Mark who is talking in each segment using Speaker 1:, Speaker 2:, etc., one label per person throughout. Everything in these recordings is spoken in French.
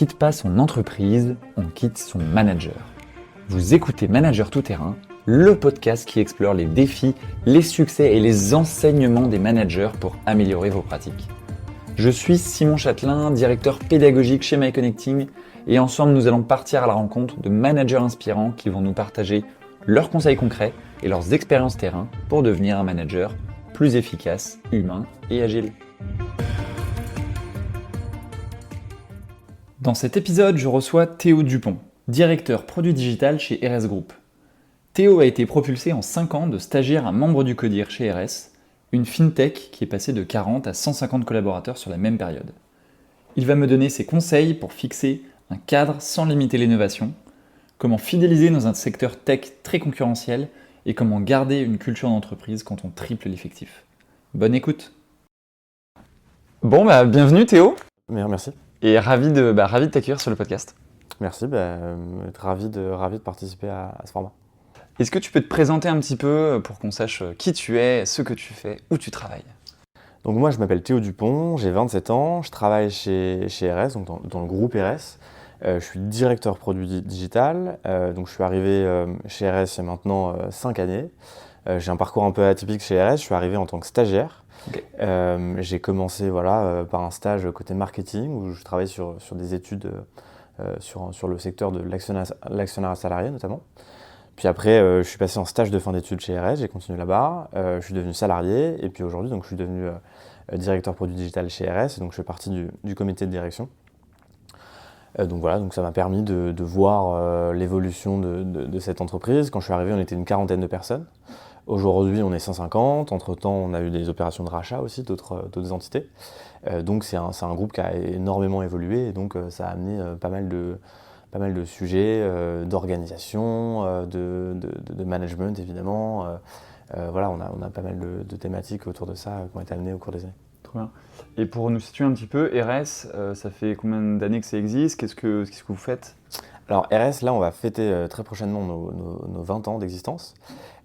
Speaker 1: quitte pas son entreprise, on quitte son manager. Vous écoutez Manager Tout-Terrain, le podcast qui explore les défis, les succès et les enseignements des managers pour améliorer vos pratiques. Je suis Simon Châtelain, directeur pédagogique chez MyConnecting, et ensemble nous allons partir à la rencontre de managers inspirants qui vont nous partager leurs conseils concrets et leurs expériences terrain pour devenir un manager plus efficace, humain et agile. Dans cet épisode, je reçois Théo Dupont, directeur produit digital chez RS Group. Théo a été propulsé en 5 ans de stagiaire à membre du CODIR chez RS, une fintech qui est passée de 40 à 150 collaborateurs sur la même période. Il va me donner ses conseils pour fixer un cadre sans limiter l'innovation, comment fidéliser dans un secteur tech très concurrentiel et comment garder une culture d'entreprise quand on triple l'effectif. Bonne écoute. Bienvenue Théo.
Speaker 2: Merci.
Speaker 1: Et ravi de t'accueillir sur le podcast.
Speaker 2: Merci, ravi de participer à ce format.
Speaker 1: Est-ce que tu peux te présenter un petit peu pour qu'on sache qui tu es, ce que tu fais, où tu travailles ?
Speaker 2: Donc moi je m'appelle Théo Dupont, j'ai 27 ans, je travaille chez RS, donc dans le groupe RS. Je suis directeur produit digital, donc je suis arrivé chez RS il y a maintenant 5 années. J'ai un parcours un peu atypique chez RS, je suis arrivé en tant que stagiaire. Okay. J'ai commencé par un stage côté marketing où je travaillais sur des études sur le secteur de l'actionnariat salarié notamment. Puis après, je suis passé en stage de fin d'études chez RS, j'ai continué là-bas, je suis devenu salarié et puis aujourd'hui donc, je suis devenu directeur produit digital chez RS et donc je fais partie du comité de direction. Donc ça m'a permis de voir l'évolution de cette entreprise. Quand je suis arrivé, on était une quarantaine de personnes. Aujourd'hui, on est 150. Entre-temps, on a eu des opérations de rachat aussi d'autres entités. Donc c'est un groupe qui a énormément évolué et donc ça a amené pas mal de sujets d'organisation, de management évidemment. On a pas mal de thématiques autour de ça qui ont été amenées au cours des années.
Speaker 1: Trop bien. Et pour nous situer un petit peu, RS, ça fait combien d'années que ça existe ? Qu'est-ce que vous faites ?
Speaker 2: Alors RS, là on va fêter très prochainement nos 20 ans d'existence.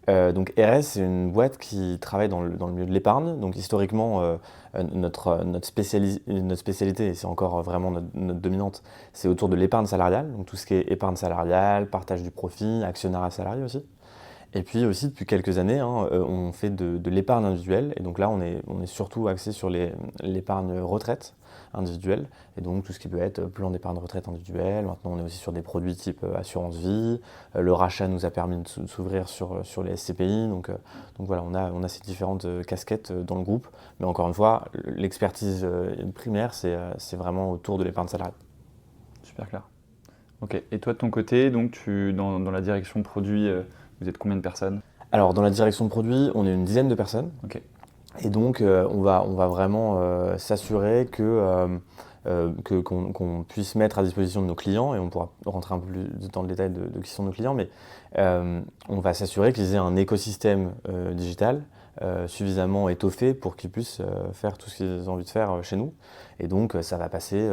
Speaker 2: Donc RS, c'est une boîte qui travaille dans le milieu de l'épargne. Donc historiquement, notre spécialité, et c'est encore vraiment notre dominante, c'est autour de l'épargne salariale. Donc tout ce qui est épargne salariale, partage du profit, actionnariat salarié aussi. Et puis aussi, depuis quelques années, on fait de l'épargne individuelle. Et donc là, on est surtout axé sur l'épargne retraite individuelle. Et donc tout ce qui peut être plan d'épargne retraite individuelle. Maintenant, on est aussi sur des produits type assurance vie. Le rachat nous a permis de s'ouvrir sur les SCPI. Donc voilà, on a ces différentes casquettes dans le groupe. Mais encore une fois, l'expertise primaire, c'est vraiment autour de l'épargne salariale.
Speaker 1: Super clair. Ok. Et toi, de ton côté, donc dans la direction produit, vous êtes combien de personnes ?
Speaker 2: Alors, dans la direction de produit, on est une dizaine de personnes.
Speaker 1: Okay.
Speaker 2: Et donc, on va vraiment s'assurer qu'on puisse mettre à disposition de nos clients, et on pourra rentrer un peu plus dans le détail de qui sont nos clients, mais on va s'assurer qu'ils aient un écosystème digital suffisamment étoffé pour qu'ils puissent faire tout ce qu'ils ont envie de faire chez nous. Et donc ça va passer,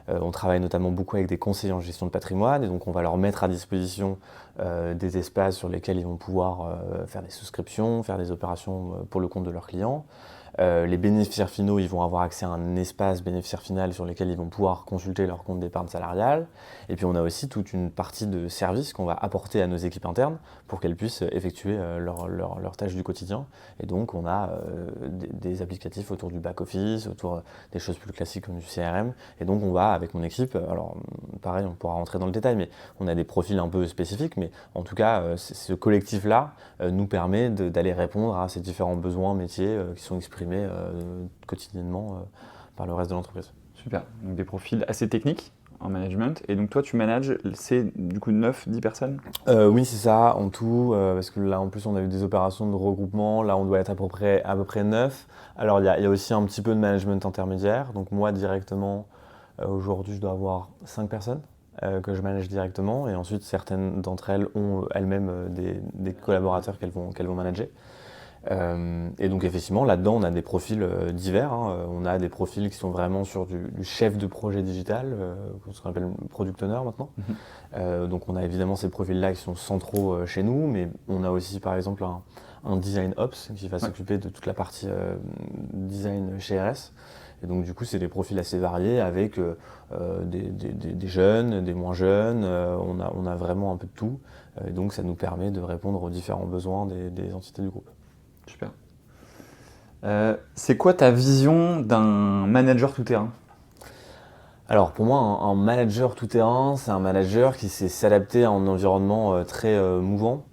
Speaker 2: on travaille notamment beaucoup avec des conseillers en gestion de patrimoine, et donc on va leur mettre à disposition des espaces sur lesquels ils vont pouvoir faire des souscriptions, faire des opérations pour le compte de leurs clients. Les bénéficiaires finaux, ils vont avoir accès à un espace bénéficiaire final sur lequel ils vont pouvoir consulter leur compte d'épargne salariale. Et puis on a aussi toute une partie de services qu'on va apporter à nos équipes internes pour qu'elles puissent effectuer leurs tâches du quotidien. Et donc on a des applicatifs autour du back-office, autour des choses plus classiques comme du CRM. Et donc on va, avec mon équipe, alors pareil, on pourra rentrer dans le détail, mais on a des profils un peu spécifiques. Mais en tout cas, ce collectif-là nous permet d'aller répondre à ces différents besoins métiers qui sont exprimés quotidiennement par le reste de l'entreprise.
Speaker 1: Super, donc des profils assez techniques en management. Et donc toi, tu manages, c'est du coup 9-10 personnes ?
Speaker 2: Oui, c'est ça, en tout, parce que là en plus on a eu des opérations de regroupement, là on doit être à peu près 9. Alors il y a aussi un petit peu de management intermédiaire, donc moi directement, aujourd'hui je dois avoir 5 personnes que je manage directement, et ensuite certaines d'entre elles ont elles-mêmes des collaborateurs qu'elles vont manager. Et donc effectivement, là-dedans, on a des profils divers. On a des profils qui sont vraiment sur du chef de projet digital, ce qu'on appelle product owner maintenant. Donc on a évidemment ces profils-là qui sont centraux chez nous, mais on a aussi par exemple un design ops qui va s'occuper de toute la partie design chez RS. Et donc du coup, c'est des profils assez variés avec des jeunes, des moins jeunes, on a vraiment un peu de tout. Et donc ça nous permet de répondre aux différents besoins des entités du groupe.
Speaker 1: Super. C'est quoi ta vision d'un manager tout-terrain ?
Speaker 2: Alors pour moi, un manager tout-terrain, c'est un manager qui sait s'adapter à un environnement très mouvant.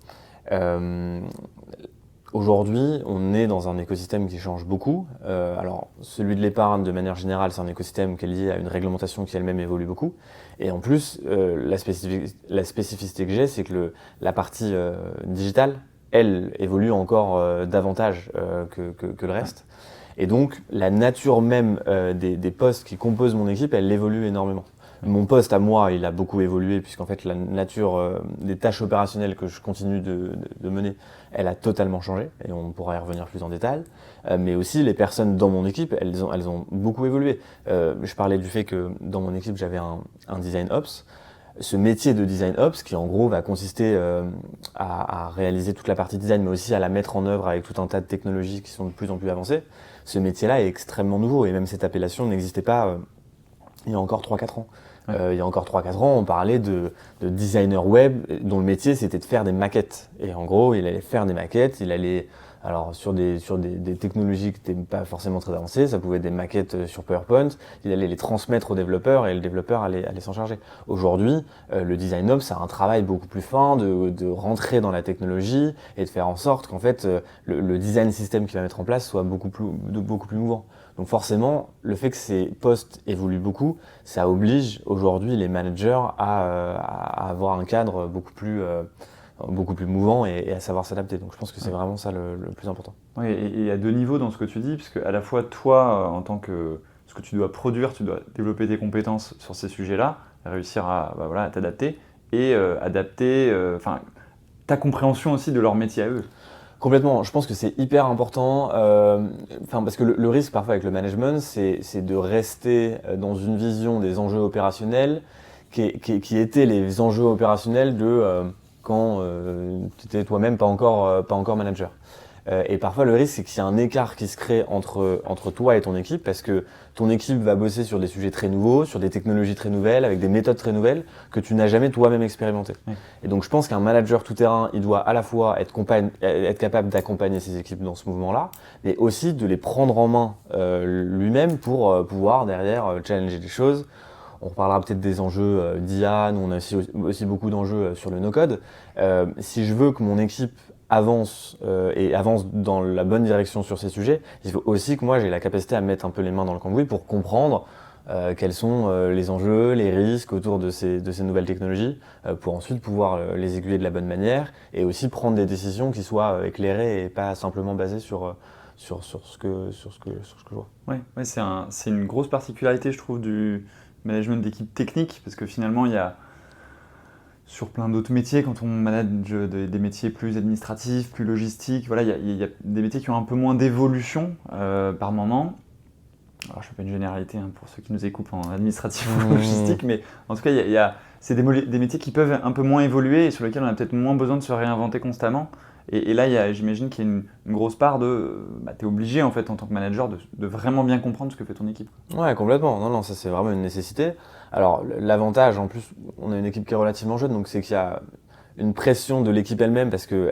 Speaker 2: Aujourd'hui, on est dans un écosystème qui change beaucoup. Alors, celui de l'épargne, de manière générale, c'est un écosystème qui est lié à une réglementation qui elle-même évolue beaucoup. Et en plus, la spécificité que j'ai, c'est que la partie digitale, elle, évolue encore davantage que le reste. Et donc, la nature même des postes qui composent mon équipe, elle évolue énormément. Mon poste à moi, il a beaucoup évolué puisqu'en fait la nature des tâches opérationnelles que je continue de mener, elle a totalement changé et on pourra y revenir plus en détail. Mais aussi les personnes dans mon équipe, elles ont beaucoup évolué. Je parlais du fait que dans mon équipe, j'avais un design ops. Ce métier de design ops qui en gros va consister à réaliser toute la partie design mais aussi à la mettre en œuvre avec tout un tas de technologies qui sont de plus en plus avancées. Ce métier-là est extrêmement nouveau et même cette appellation n'existait pas il y a encore 3-4 ans. Il y a encore 3-4 ans, on parlait de designer web dont le métier c'était de faire des maquettes. Et en gros, il allait faire des maquettes, il allait alors sur des technologies qui n'étaient pas forcément très avancées, ça pouvait être des maquettes sur PowerPoint, il allait les transmettre au développeur et le développeur allait s'en charger. Aujourd'hui, le design ops, c'est un travail beaucoup plus fin de rentrer dans la technologie et de faire en sorte qu'en fait le design system qu'il va mettre en place soit beaucoup plus mouvant. Donc forcément, le fait que ces postes évoluent beaucoup, ça oblige aujourd'hui les managers à avoir un cadre beaucoup plus mouvant et à savoir s'adapter. Donc je pense que c'est vraiment ça le plus important.
Speaker 1: Oui, et à deux niveaux dans ce que tu dis, puisque à la fois toi, en tant que ce que tu dois produire, tu dois développer tes compétences sur ces sujets-là, réussir à t'adapter et adapter ta compréhension aussi de leur métier à eux.
Speaker 2: Complètement, je pense que c'est hyper important, parce que le risque parfois avec le management, c'est de rester dans une vision des enjeux opérationnels qui étaient les enjeux opérationnels de quand tu étais toi-même pas encore manager. Et parfois le risque c'est qu'il y a un écart qui se crée entre toi et ton équipe parce que ton équipe va bosser sur des sujets très nouveaux, sur des technologies très nouvelles, avec des méthodes très nouvelles que tu n'as jamais toi-même expérimentées. Oui. Et donc je pense qu'un manager tout-terrain, il doit à la fois être capable d'accompagner ses équipes dans ce mouvement-là, mais aussi de les prendre en main lui-même pour pouvoir derrière challenger des choses. On reparlera peut-être des enjeux d'IA, nous on a aussi beaucoup d'enjeux sur le no-code. Si je veux que mon équipe avance dans la bonne direction sur ces sujets, il faut aussi que moi j'ai la capacité à mettre un peu les mains dans le cambouis pour comprendre quels sont les enjeux, les risques autour de ces nouvelles technologies, pour ensuite pouvoir les aiguiller de la bonne manière et aussi prendre des décisions qui soient éclairées et pas simplement basées sur ce que je vois.
Speaker 1: Ouais, c'est une grosse particularité je trouve du management d'équipe technique parce que finalement il y a sur plein d'autres métiers, quand on manage des métiers plus administratifs, plus logistiques, voilà, il y a des métiers qui ont un peu moins d'évolution par moment. Alors je fais pas une généralité pour ceux qui nous écoutent en administratif ou logistique, mais en tout cas c'est des métiers qui peuvent un peu moins évoluer et sur lesquels on a peut-être moins besoin de se réinventer constamment. Et là, j'imagine qu'il y a une grosse part de... tu es obligé en fait en tant que manager de vraiment bien comprendre ce que fait ton équipe.
Speaker 2: Ouais, complètement. Non, ça c'est vraiment une nécessité. Alors l'avantage, en plus, on a une équipe qui est relativement jeune, donc c'est qu'il y a une pression de l'équipe elle-même parce que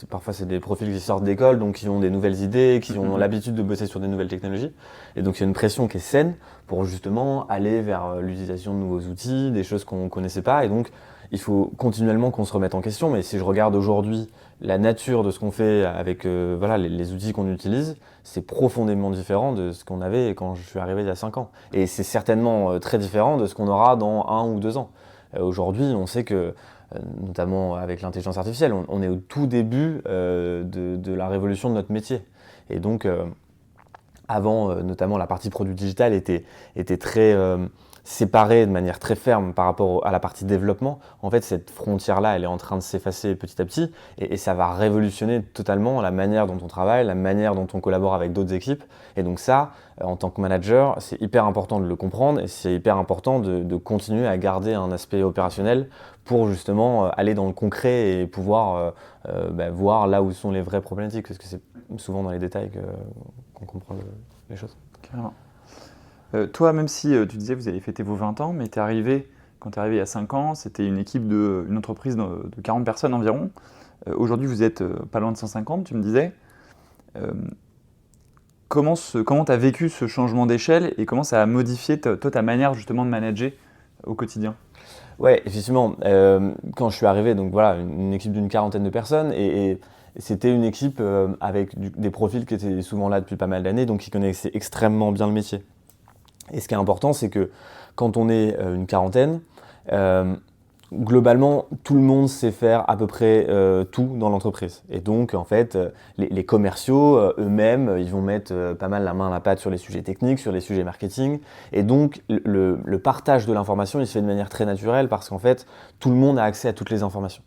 Speaker 2: parfois c'est des profils qui sortent d'école, donc qui ont des nouvelles idées, qui ont l'habitude de bosser sur des nouvelles technologies. Et donc il y a une pression qui est saine pour justement aller vers l'utilisation de nouveaux outils, des choses qu'on connaissait pas. Et donc il faut continuellement qu'on se remette en question. Mais si je regarde aujourd'hui la nature de ce qu'on fait avec les outils qu'on utilise, c'est profondément différent de ce qu'on avait quand je suis arrivé il y a 5 ans. Et c'est certainement très différent de ce qu'on aura dans 1 ou 2 ans. Aujourd'hui, on sait que, notamment avec l'intelligence artificielle, on est au tout début de la révolution de notre métier. Et donc, avant, notamment la partie produit digital était très séparée de manière très ferme par rapport à la partie développement. En fait, cette frontière-là, elle est en train de s'effacer petit à petit et ça va révolutionner totalement la manière dont on travaille, la manière dont on collabore avec d'autres équipes. Et donc ça, en tant que manager, c'est hyper important de le comprendre et c'est hyper important de continuer à garder un aspect opérationnel pour justement aller dans le concret et pouvoir voir là où sont les vraies problématiques, parce que c'est souvent dans les détails qu'on comprend les choses.
Speaker 1: Carrément. Toi, même si tu disais que vous avez fêté vos 20 ans, mais quand tu es arrivé il y a 5 ans, c'était une une entreprise de 40 personnes environ. Aujourd'hui, vous êtes pas loin de 150, tu me disais. Euh, comment tu as vécu ce changement d'échelle et comment ça a modifié toi, ta manière justement de manager au quotidien?
Speaker 2: Ouais, effectivement, quand je suis arrivé, donc voilà, une équipe d'une quarantaine de personnes et c'était une équipe avec des profils qui étaient souvent là depuis pas mal d'années, donc qui connaissaient extrêmement bien le métier. Et ce qui est important, c'est que quand on est une quarantaine, euh, globalement, tout le monde sait faire à peu près tout dans l'entreprise. Et donc, en fait, les commerciaux eux-mêmes, ils vont mettre pas mal la main à la pâte sur les sujets techniques, sur les sujets marketing. Et donc, le partage de l'information, il se fait de manière très naturelle parce qu'en fait, tout le monde a accès à toutes les informations.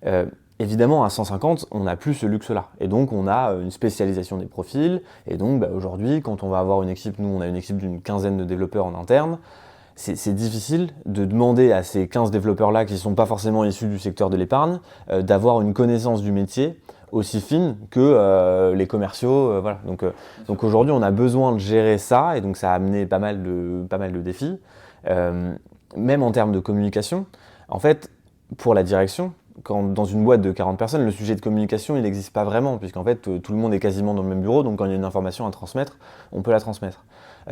Speaker 2: Euh, Évidemment, à 150, on n'a plus ce luxe-là. Et donc, on a une spécialisation des profils. Et donc, aujourd'hui, quand on va avoir une équipe, nous, on a une équipe d'une quinzaine de développeurs en interne, c'est difficile de demander à ces 15 développeurs-là, qui ne sont pas forcément issus du secteur de l'épargne, d'avoir une connaissance du métier aussi fine que les commerciaux. Voilà. Donc aujourd'hui, on a besoin de gérer ça, et donc ça a amené pas mal de défis. Même en termes de communication, en fait, pour la direction, dans une boîte de 40 personnes, le sujet de communication, il n'existe pas vraiment, puisqu'en fait, tout le monde est quasiment dans le même bureau, donc quand il y a une information à transmettre, on peut la transmettre.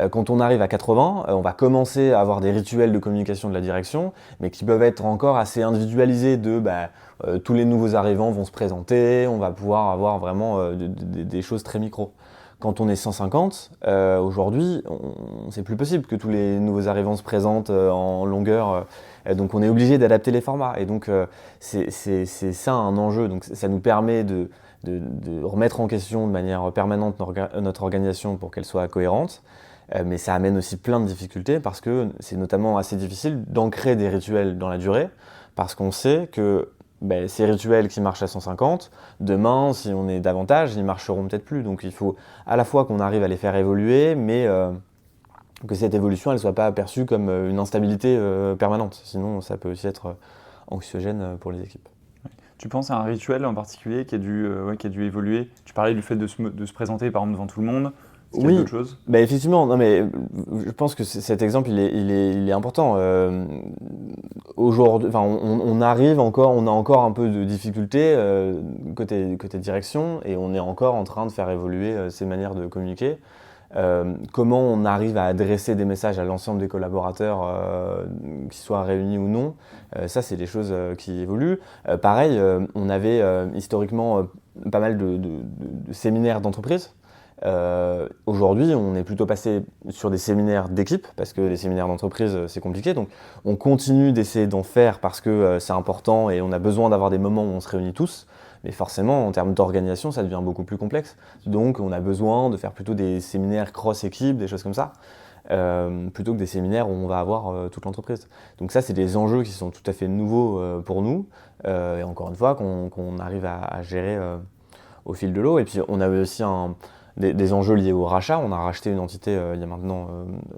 Speaker 2: Quand on arrive à 80, on va commencer à avoir des rituels de communication de la direction, mais qui peuvent être encore assez individualisés tous les nouveaux arrivants vont se présenter, on va pouvoir avoir vraiment des choses très micro. Quand on est 150, aujourd'hui, c'est plus possible que tous les nouveaux arrivants se présentent en longueur. Donc on est obligé d'adapter les formats. Et donc c'est ça un enjeu. Donc ça nous permet de remettre en question de manière permanente notre organisation pour qu'elle soit cohérente. Mais ça amène aussi plein de difficultés parce que c'est notamment assez difficile d'ancrer des rituels dans la durée parce qu'on sait que ces rituels qui marchent à 150, demain, si on est davantage, ils marcheront peut-être plus. Donc il faut à la fois qu'on arrive à les faire évoluer, mais que cette évolution elle ne soit pas perçue comme une instabilité permanente. Sinon, ça peut aussi être anxiogène pour les équipes.
Speaker 1: Tu penses à un rituel en particulier qui a dû évoluer? Tu parlais du fait de se présenter par exemple devant tout le monde. Est-ce qu'il y a d'autres choses?
Speaker 2: Effectivement, non, mais je pense que cet exemple il est important. Aujourd'hui, on arrive encore, on a encore un peu de difficultés côté direction et on est encore en train de faire évoluer ces manières de communiquer. Comment on arrive à adresser des messages à l'ensemble des collaborateurs, qu'ils soient réunis ou non, ça c'est des choses qui évoluent. Pareil, on avait historiquement pas mal de séminaires d'entreprise. Aujourd'hui, on est plutôt passé sur des séminaires d'équipe parce que les séminaires d'entreprise, c'est compliqué. Donc, on continue d'essayer d'en faire parce que c'est important et on a besoin d'avoir des moments où on se réunit tous. Mais forcément, en termes d'organisation, ça devient beaucoup plus complexe. Donc, on a besoin de faire plutôt des séminaires cross-équipe, des choses comme ça, plutôt que des séminaires où on va avoir toute l'entreprise. Donc ça, c'est des enjeux qui sont tout à fait nouveaux pour nous. Et encore une fois, qu'on arrive à gérer au fil de l'eau. Et puis, on avait aussi des enjeux liés au rachat. On a racheté une entité il y a maintenant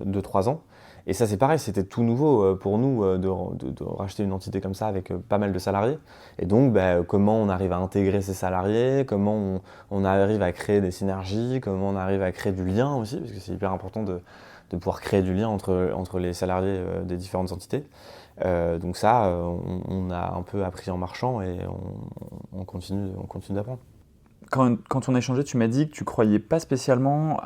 Speaker 2: 2-3 ans. Et ça, c'est pareil, c'était tout nouveau pour nous de racheter une entité comme ça avec pas mal de salariés. Et donc, comment on arrive à intégrer ces salariés, comment on arrive à créer des synergies, comment on arrive à créer du lien aussi, parce que c'est hyper important de pouvoir créer du lien entre les salariés des différentes entités. Donc ça, on a un peu appris en marchant et on continue d'apprendre.
Speaker 1: Quand on a échangé, tu m'as dit que tu croyais pas spécialement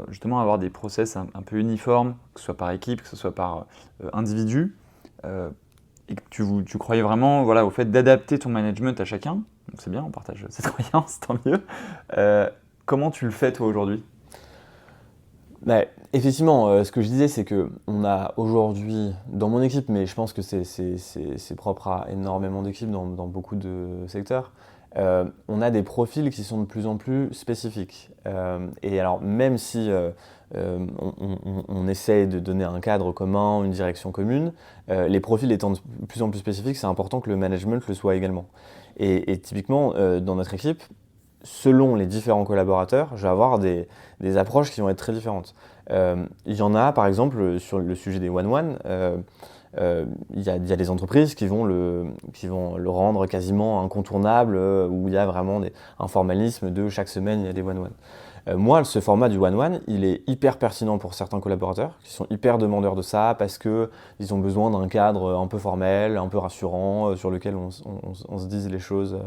Speaker 1: justement avoir des process un peu uniformes, que ce soit par équipe, que ce soit par individu, et que tu croyais vraiment au fait d'adapter ton management à chacun. Donc c'est bien, on partage cette croyance, tant mieux. Comment tu le fais toi aujourd'hui?
Speaker 2: Effectivement, ce que je disais, c'est qu'on a aujourd'hui, dans mon équipe, mais je pense que c'est propre à énormément d'équipes dans beaucoup de secteurs, on a des profils qui sont de plus en plus spécifiques. Et alors, même si on essaye de donner un cadre commun, une direction commune, les profils étant de plus en plus spécifiques, c'est important que le management le soit également. Et typiquement, dans notre équipe, selon les différents collaborateurs, je vais avoir des approches qui vont être très différentes. Il y en a, par exemple, sur le sujet des one-one, il y a des entreprises qui vont le rendre quasiment incontournable, où il y a vraiment un formalisme de chaque semaine, il y a des one-one. Moi, ce format du one-one, il est hyper pertinent pour certains collaborateurs qui sont hyper demandeurs de ça parce qu'ils ont besoin d'un cadre un peu formel, un peu rassurant, sur lequel on se dise les choses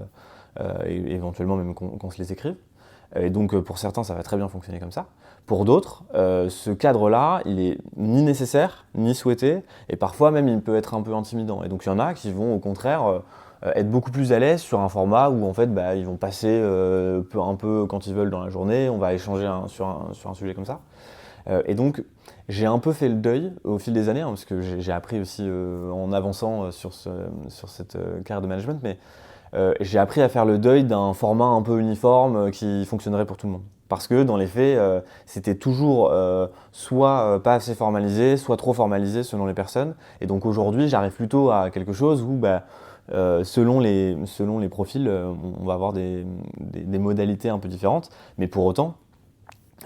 Speaker 2: et éventuellement même qu'on se les écrive. Et donc pour certains, ça va très bien fonctionner comme ça. Pour d'autres, ce cadre-là, il est ni nécessaire, ni souhaité, et parfois même il peut être un peu intimidant. Et donc il y en a qui vont au contraire être beaucoup plus à l'aise sur un format où en fait ils vont passer un peu quand ils veulent dans la journée, on va échanger sur un sujet comme ça. Et donc j'ai un peu fait le deuil au fil des années, parce que j'ai appris aussi en avançant sur cette carrière de management, mais j'ai appris à faire le deuil d'un format un peu uniforme qui fonctionnerait pour tout le monde. Parce que dans les faits, c'était toujours soit pas assez formalisé, soit trop formalisé selon les personnes. Et donc aujourd'hui, j'arrive plutôt à quelque chose où, selon les profils, on va avoir des modalités un peu différentes. Mais pour autant,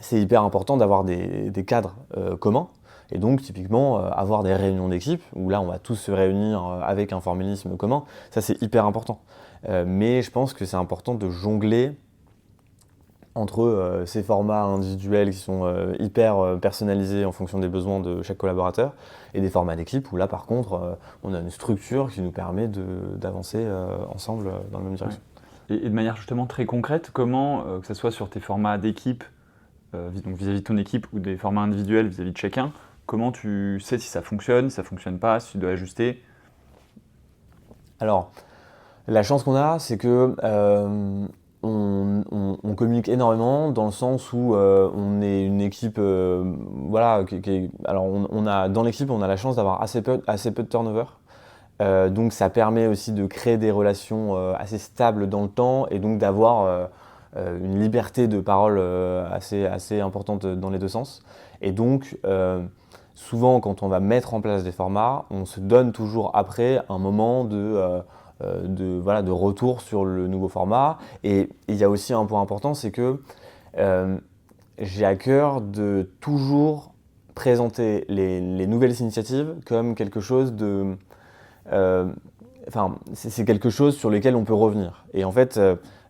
Speaker 2: c'est hyper important d'avoir des cadres communs. Et donc typiquement, avoir des réunions d'équipe, où là on va tous se réunir avec un formalisme commun, ça c'est hyper important. Mais je pense que c'est important de jongler entre ces formats individuels qui sont hyper personnalisés en fonction des besoins de chaque collaborateur et des formats d'équipe où là par contre on a une structure qui nous permet d'avancer ensemble dans la même direction.
Speaker 1: Ouais. Et de manière justement très concrète, comment, que ce soit sur tes formats d'équipe, donc vis-à-vis de ton équipe ou des formats individuels vis-à-vis de chacun, comment tu sais si ça fonctionne pas, si tu dois ajuster?
Speaker 2: Alors, la chance qu'on a, c'est que on communique énormément dans le sens où on est une équipe, alors dans l'équipe on a la chance d'avoir assez peu de turnover, donc ça permet aussi de créer des relations assez stables dans le temps et donc d'avoir une liberté de parole assez importante dans les deux sens. Et donc souvent quand on va mettre en place des formats, on se donne toujours après un moment de retour sur le nouveau format. Et il y a aussi un point important, c'est que j'ai à cœur de toujours présenter les nouvelles initiatives comme quelque chose de... c'est quelque chose sur lequel on peut revenir. Et en fait,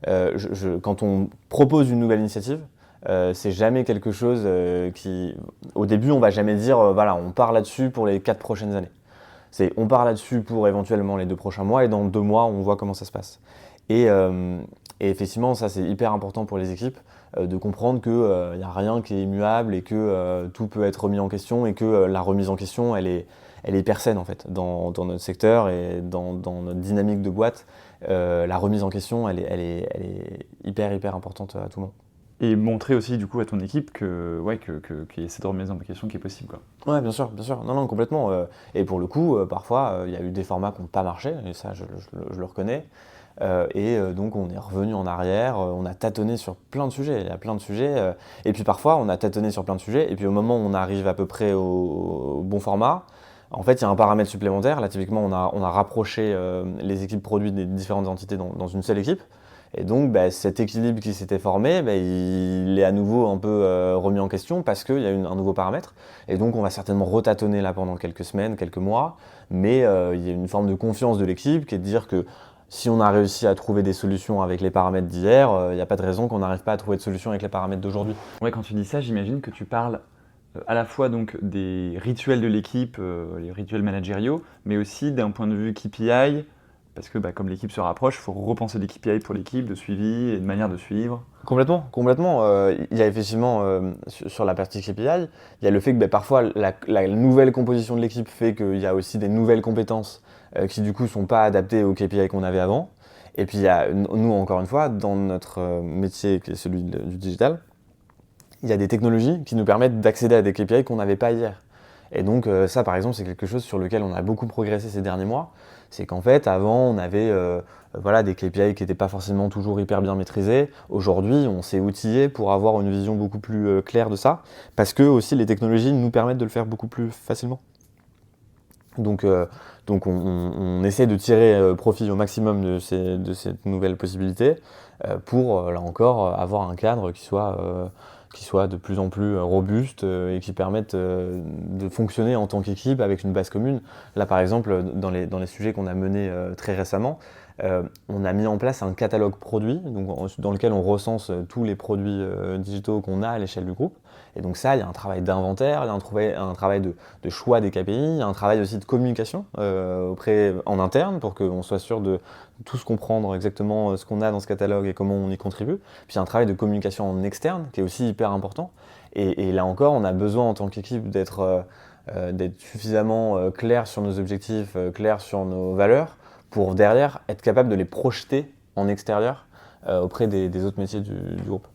Speaker 2: quand on propose une nouvelle initiative, c'est jamais quelque chose qui... Au début, on va jamais dire, on part là-dessus pour les 4 prochaines années. On part là-dessus pour éventuellement les 2 prochains mois et dans 2 mois, on voit comment ça se passe. Et effectivement, ça c'est hyper important pour les équipes de comprendre qu'il n'y a rien qui est immuable et que tout peut être remis en question et que la remise en question, elle est hyper saine en fait. Dans notre secteur et dans notre dynamique de boîte, la remise en question, elle est hyper importante à tout le monde.
Speaker 1: Et montrer aussi du coup à ton équipe qu'il y a cette remise en question qui est possible, quoi.
Speaker 2: Ouais, bien sûr. Non, complètement. Et pour le coup, parfois, il y a eu des formats qui n'ont pas marché, et ça, je le reconnais. Donc, on est revenu en arrière, on a tâtonné sur plein de sujets. Il y a plein de sujets. Et puis parfois, on a tâtonné sur plein de sujets, et puis au moment où on arrive à peu près au bon format, en fait, il y a un paramètre supplémentaire. Là, typiquement, on a rapproché les équipes produits des différentes entités dans une seule équipe. Et donc, cet équilibre qui s'était formé, il est à nouveau un peu remis en question parce qu'il y a un nouveau paramètre. Et donc, on va certainement retâtonner là pendant quelques semaines, quelques mois. Mais il y a une forme de confiance de l'équipe qui est de dire que si on a réussi à trouver des solutions avec les paramètres d'hier, il n'y a pas de raison qu'on n'arrive pas à trouver de solutions avec les paramètres d'aujourd'hui.
Speaker 1: Ouais, quand tu dis ça, j'imagine que tu parles à la fois donc des rituels de l'équipe, les rituels managériaux, mais aussi d'un point de vue KPI. Parce que comme l'équipe se rapproche, il faut repenser des KPI pour l'équipe, de suivi et de manière de suivre.
Speaker 2: Complètement. Il y a effectivement, sur la partie KPI, il y a le fait que parfois la nouvelle composition de l'équipe fait qu'il y a aussi des nouvelles compétences qui du coup ne sont pas adaptées aux KPI qu'on avait avant. Et puis il y a, nous encore une fois, dans notre métier qui est celui du digital, il y a des technologies qui nous permettent d'accéder à des KPI qu'on n'avait pas hier. Et donc ça par exemple c'est quelque chose sur lequel on a beaucoup progressé ces derniers mois. C'est qu'en fait avant on avait des KPI qui n'étaient pas forcément toujours hyper bien maîtrisés. Aujourd'hui on s'est outillé pour avoir une vision beaucoup plus claire de ça, parce que aussi les technologies nous permettent de le faire beaucoup plus facilement. Donc on essaie de tirer profit au maximum de cette nouvelle possibilité pour là encore avoir un cadre qui soit qui soient de plus en plus robustes et qui permettent de fonctionner en tant qu'équipe avec une base commune. Là, par exemple, dans les sujets qu'on a menés très récemment, on a mis en place un catalogue produit dans lequel on recense tous les produits digitaux qu'on a à l'échelle du groupe. Et donc ça, il y a un travail d'inventaire, il y a un travail de choix des KPI, il y a un travail aussi de communication en interne pour qu'on soit sûr de tous comprendre exactement ce qu'on a dans ce catalogue et comment on y contribue. Puis il y a un travail de communication en externe qui est aussi hyper important. Et là encore, on a besoin en tant qu'équipe d'être suffisamment clair sur nos objectifs, clair sur nos valeurs, pour derrière être capable de les projeter en extérieur auprès des autres métiers du groupe.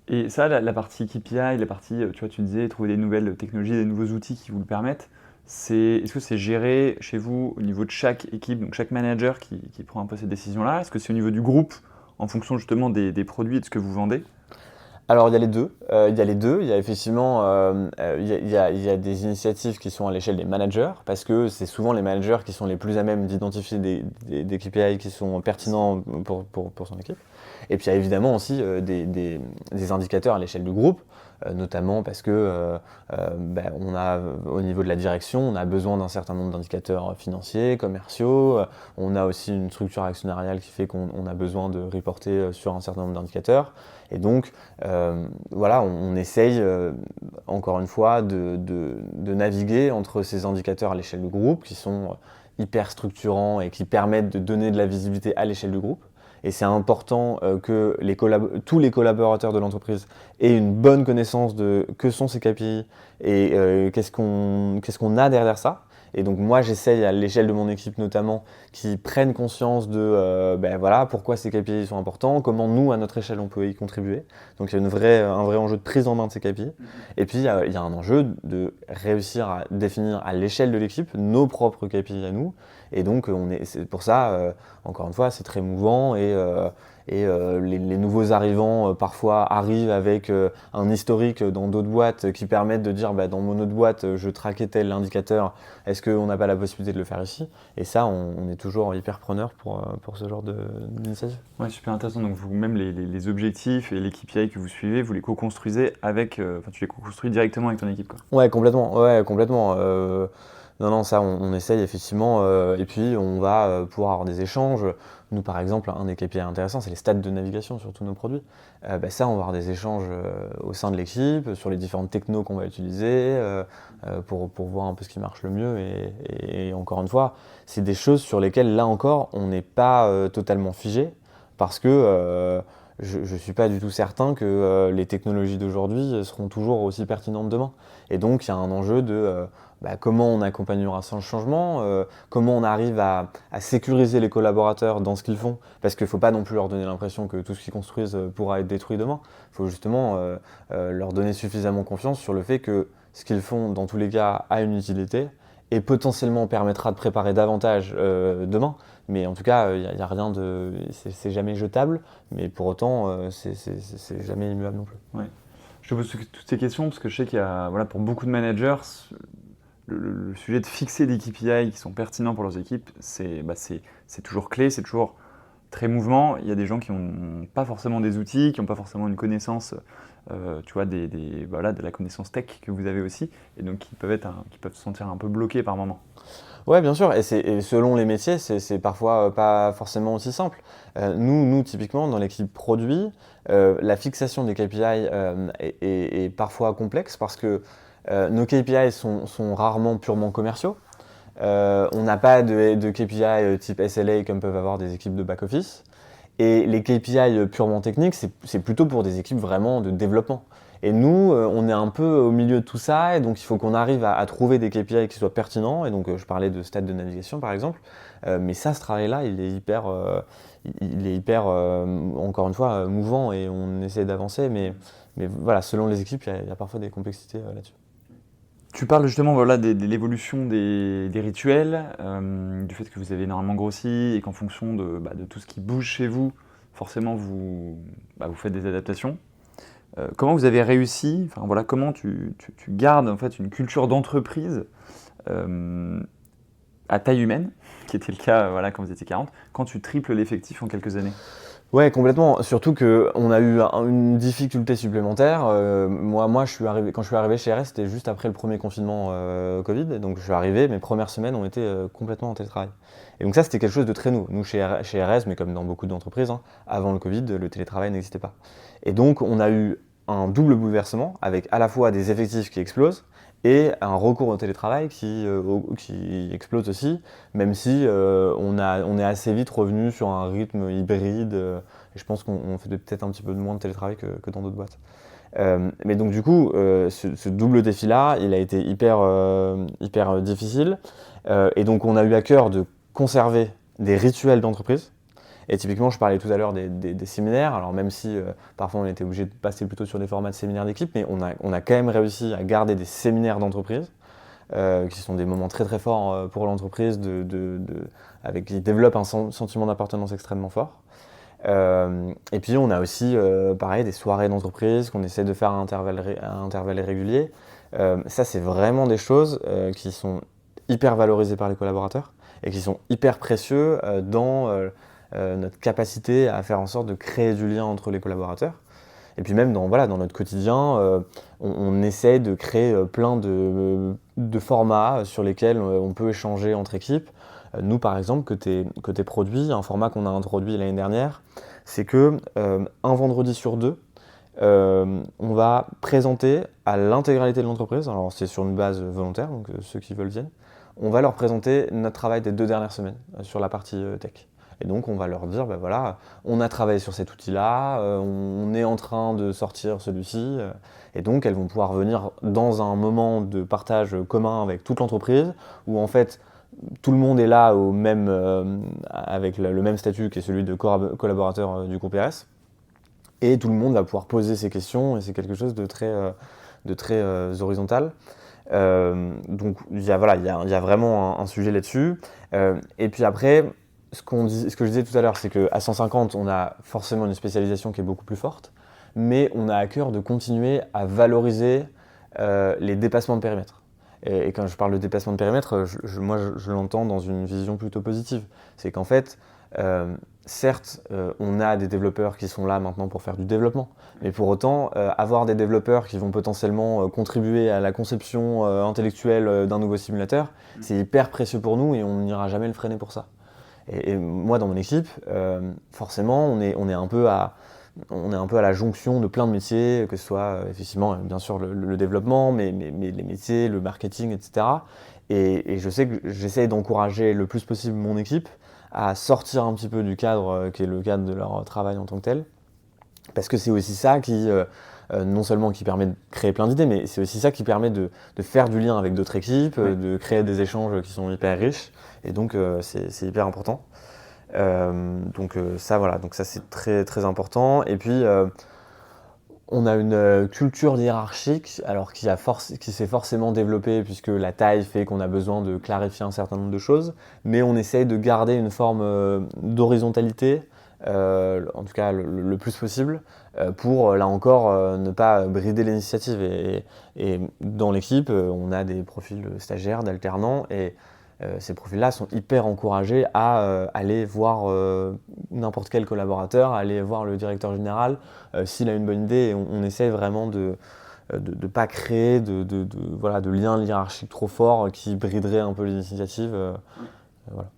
Speaker 1: Et ça, la partie KPI, la partie, tu vois, tu disais, trouver des nouvelles technologies, des nouveaux outils qui vous le permettent, est-ce que c'est géré chez vous au niveau de chaque équipe, donc chaque manager qui prend un peu ces décisions-là? Est-ce que c'est au niveau du groupe, en fonction justement des produits et de ce que vous vendez?
Speaker 2: Alors il y a les deux. Il y a effectivement il y a des initiatives qui sont à l'échelle des managers parce que c'est souvent les managers qui sont les plus à même d'identifier des KPI qui sont pertinents pour son équipe. Et puis il y a évidemment aussi des indicateurs à l'échelle du groupe, notamment parce que on a au niveau de la direction, on a besoin d'un certain nombre d'indicateurs financiers, commerciaux. On a aussi une structure actionnariale qui fait qu'on a besoin de reporter sur un certain nombre d'indicateurs. Et donc, voilà, on essaye, encore une fois, de naviguer entre ces indicateurs à l'échelle du groupe, qui sont hyper structurants et qui permettent de donner de la visibilité à l'échelle du groupe. Et c'est important que tous les collaborateurs de l'entreprise aient une bonne connaissance de que sont ces KPI et qu'est-ce qu'on a derrière ça. Et donc moi, j'essaye à l'échelle de mon équipe notamment qu'ils prennent conscience de voilà, pourquoi ces KPI sont importants, comment nous, à notre échelle, on peut y contribuer. Donc il y a un vrai enjeu de prise en main de ces KPI. Et puis il y a un enjeu de réussir à définir à l'échelle de l'équipe nos propres KPI à nous. Et donc c'est pour ça, encore une fois, c'est très mouvant et les nouveaux arrivants parfois arrivent avec un historique dans d'autres boîtes qui permettent de dire dans mon autre boîte je traquais tel indicateur, est-ce qu'on n'a pas la possibilité de le faire ici? Et ça, on est toujours hyper preneur pour ce genre d'initiative.
Speaker 1: Ouais, super intéressant. Donc vous-même les objectifs et les KPI que vous suivez, vous les co-construisez avec, tu les co-construis directement avec ton équipe, quoi.
Speaker 2: Ouais, complètement. Non, ça, on essaye effectivement, et puis on va pouvoir avoir des échanges. Nous, par exemple, un des KPI intéressants, c'est les stats de navigation sur tous nos produits. Ça, on va avoir des échanges au sein de l'équipe, sur les différentes technos qu'on va utiliser, pour voir un peu ce qui marche le mieux. Et encore une fois, c'est des choses sur lesquelles, là encore, on n'est pas totalement figé, parce que je ne suis pas du tout certain que les technologies d'aujourd'hui seront toujours aussi pertinentes demain. Et donc, il y a un enjeu de comment on accompagnera ce changement, comment on arrive à sécuriser les collaborateurs dans ce qu'ils font, parce qu'il ne faut pas non plus leur donner l'impression que tout ce qu'ils construisent pourra être détruit demain. Il faut justement leur donner suffisamment confiance sur le fait que ce qu'ils font, dans tous les cas, a une utilité et potentiellement permettra de préparer davantage demain. Mais en tout cas, il n'y a rien de... C'est jamais jetable, mais pour autant, c'est jamais immuable non plus.
Speaker 1: Ouais. Je te pose toutes ces questions parce que je sais qu'il y a, voilà, pour beaucoup de managers, le sujet de fixer des KPI qui sont pertinents pour leurs équipes, c'est toujours clé, c'est toujours très mouvement. Il y a des gens qui n'ont pas forcément des outils, qui n'ont pas forcément une connaissance, tu vois, de la connaissance tech que vous avez aussi, et donc qui peuvent se sentir un peu bloqués par moment.
Speaker 2: Ouais, bien sûr, et selon les métiers, c'est parfois pas forcément aussi simple. Nous, typiquement, dans l'équipe produit, la fixation des KPI est parfois complexe parce que nos KPI sont rarement purement commerciaux. On n'a pas de KPI type SLA comme peuvent avoir des équipes de back-office. Et les KPI purement techniques, c'est plutôt pour des équipes vraiment de développement. Et nous, on est un peu au milieu de tout ça, et donc il faut qu'on arrive à trouver des KPI qui soient pertinents. Et donc je parlais de stats de navigation par exemple, mais ça, ce travail-là, il est hyper, encore une fois, mouvant, et on essaie d'avancer. Mais voilà, selon les équipes, il y a parfois des complexités là-dessus.
Speaker 1: Tu parles justement de l'évolution des rituels, du fait que vous avez énormément grossi et qu'en fonction de tout ce qui bouge chez vous, forcément vous faites des adaptations. Comment vous avez réussi, comment tu gardes en fait une culture d'entreprise à taille humaine, qui était le cas quand vous étiez 40, quand tu triples l'effectif en quelques années?
Speaker 2: Ouais, complètement. Surtout qu'on a eu une difficulté supplémentaire. Moi, quand je suis arrivé chez RS, c'était juste après le premier confinement Covid. Et donc, je suis arrivé, mes premières semaines ont été complètement en télétravail. Et donc ça, c'était quelque chose de très nouveau. Nous, chez RS, mais comme dans beaucoup d'entreprises, hein, avant le Covid, le télétravail n'existait pas. Et donc, on a eu un double bouleversement avec à la fois des effectifs qui explosent et un recours au télétravail qui explose aussi, même si on est assez vite revenu sur un rythme hybride. Et je pense qu'on fait peut-être un petit peu moins de télétravail que dans d'autres boîtes. Mais donc du coup, ce double défi-là, il a été hyper difficile. Et donc on a eu à cœur de conserver des rituels d'entreprise. Et typiquement, je parlais tout à l'heure des séminaires. Alors même si parfois on était obligé de passer plutôt sur des formats de séminaires d'équipe, mais on a quand même réussi à garder des séminaires d'entreprise, qui sont des moments très très forts pour l'entreprise, qui développent un sentiment d'appartenance extrêmement fort. Et puis on a aussi, pareil, des soirées d'entreprise qu'on essaie de faire à intervalles réguliers. Ça, c'est vraiment des choses qui sont hyper valorisées par les collaborateurs et qui sont hyper précieux dans notre capacité à faire en sorte de créer du lien entre les collaborateurs. Et puis même dans notre quotidien, on essaie de créer plein de formats sur lesquels on peut échanger entre équipes. Nous, par exemple, côté produit, un format qu'on a introduit l'année dernière, c'est que un vendredi sur deux, on va présenter à l'intégralité de l'entreprise, alors c'est sur une base volontaire, donc ceux qui veulent viennent, on va leur présenter notre travail des 2 dernières semaines sur la partie tech. Et donc on va leur dire, voilà, on a travaillé sur cet outil-là, on est en train de sortir celui-ci, et donc elles vont pouvoir venir dans un moment de partage commun avec toute l'entreprise, où en fait tout le monde est là avec le même statut qui est celui de collaborateur du groupe RS, et tout le monde va pouvoir poser ses questions, et c'est quelque chose de très horizontal. Donc il y a vraiment un sujet là-dessus. Et puis après, ce que je disais tout à l'heure, c'est qu'à 150, on a forcément une spécialisation qui est beaucoup plus forte, mais on a à cœur de continuer à valoriser les dépassements de périmètre. Et quand je parle de dépassement de périmètre, je l'entends dans une vision plutôt positive. C'est qu'en fait, certes, on a des développeurs qui sont là maintenant pour faire du développement, mais pour autant, avoir des développeurs qui vont potentiellement contribuer à la conception intellectuelle d'un nouveau simulateur, c'est hyper précieux pour nous et on n'ira jamais le freiner pour ça. Et moi, dans mon équipe, forcément, on est un peu à la jonction de plein de métiers, que ce soit effectivement, bien sûr, le développement, mais les métiers, le marketing, etc. Et je sais que j'essaie d'encourager le plus possible mon équipe à sortir un petit peu du cadre qui est le cadre de leur travail en tant que tel. Parce que c'est aussi ça qui, non seulement qui permet de créer plein d'idées, mais c'est aussi ça qui permet de faire du lien avec d'autres équipes, de créer des échanges qui sont hyper riches. Et donc, c'est hyper important. Donc ça c'est très, très important. Et puis, on a une culture hiérarchique alors qui s'est forcément développée puisque la taille fait qu'on a besoin de clarifier un certain nombre de choses, mais on essaye de garder une forme d'horizontalité, en tout cas le plus possible, pour là encore ne pas brider l'initiative. Et dans l'équipe, on a des profils stagiaires, d'alternants, et ces profils-là sont hyper encouragés à aller voir n'importe quel collaborateur, à aller voir le directeur général s'il a une bonne idée. Et on essaie vraiment de ne pas créer de liens hiérarchiques trop forts qui brideraient un peu les initiatives. Voilà.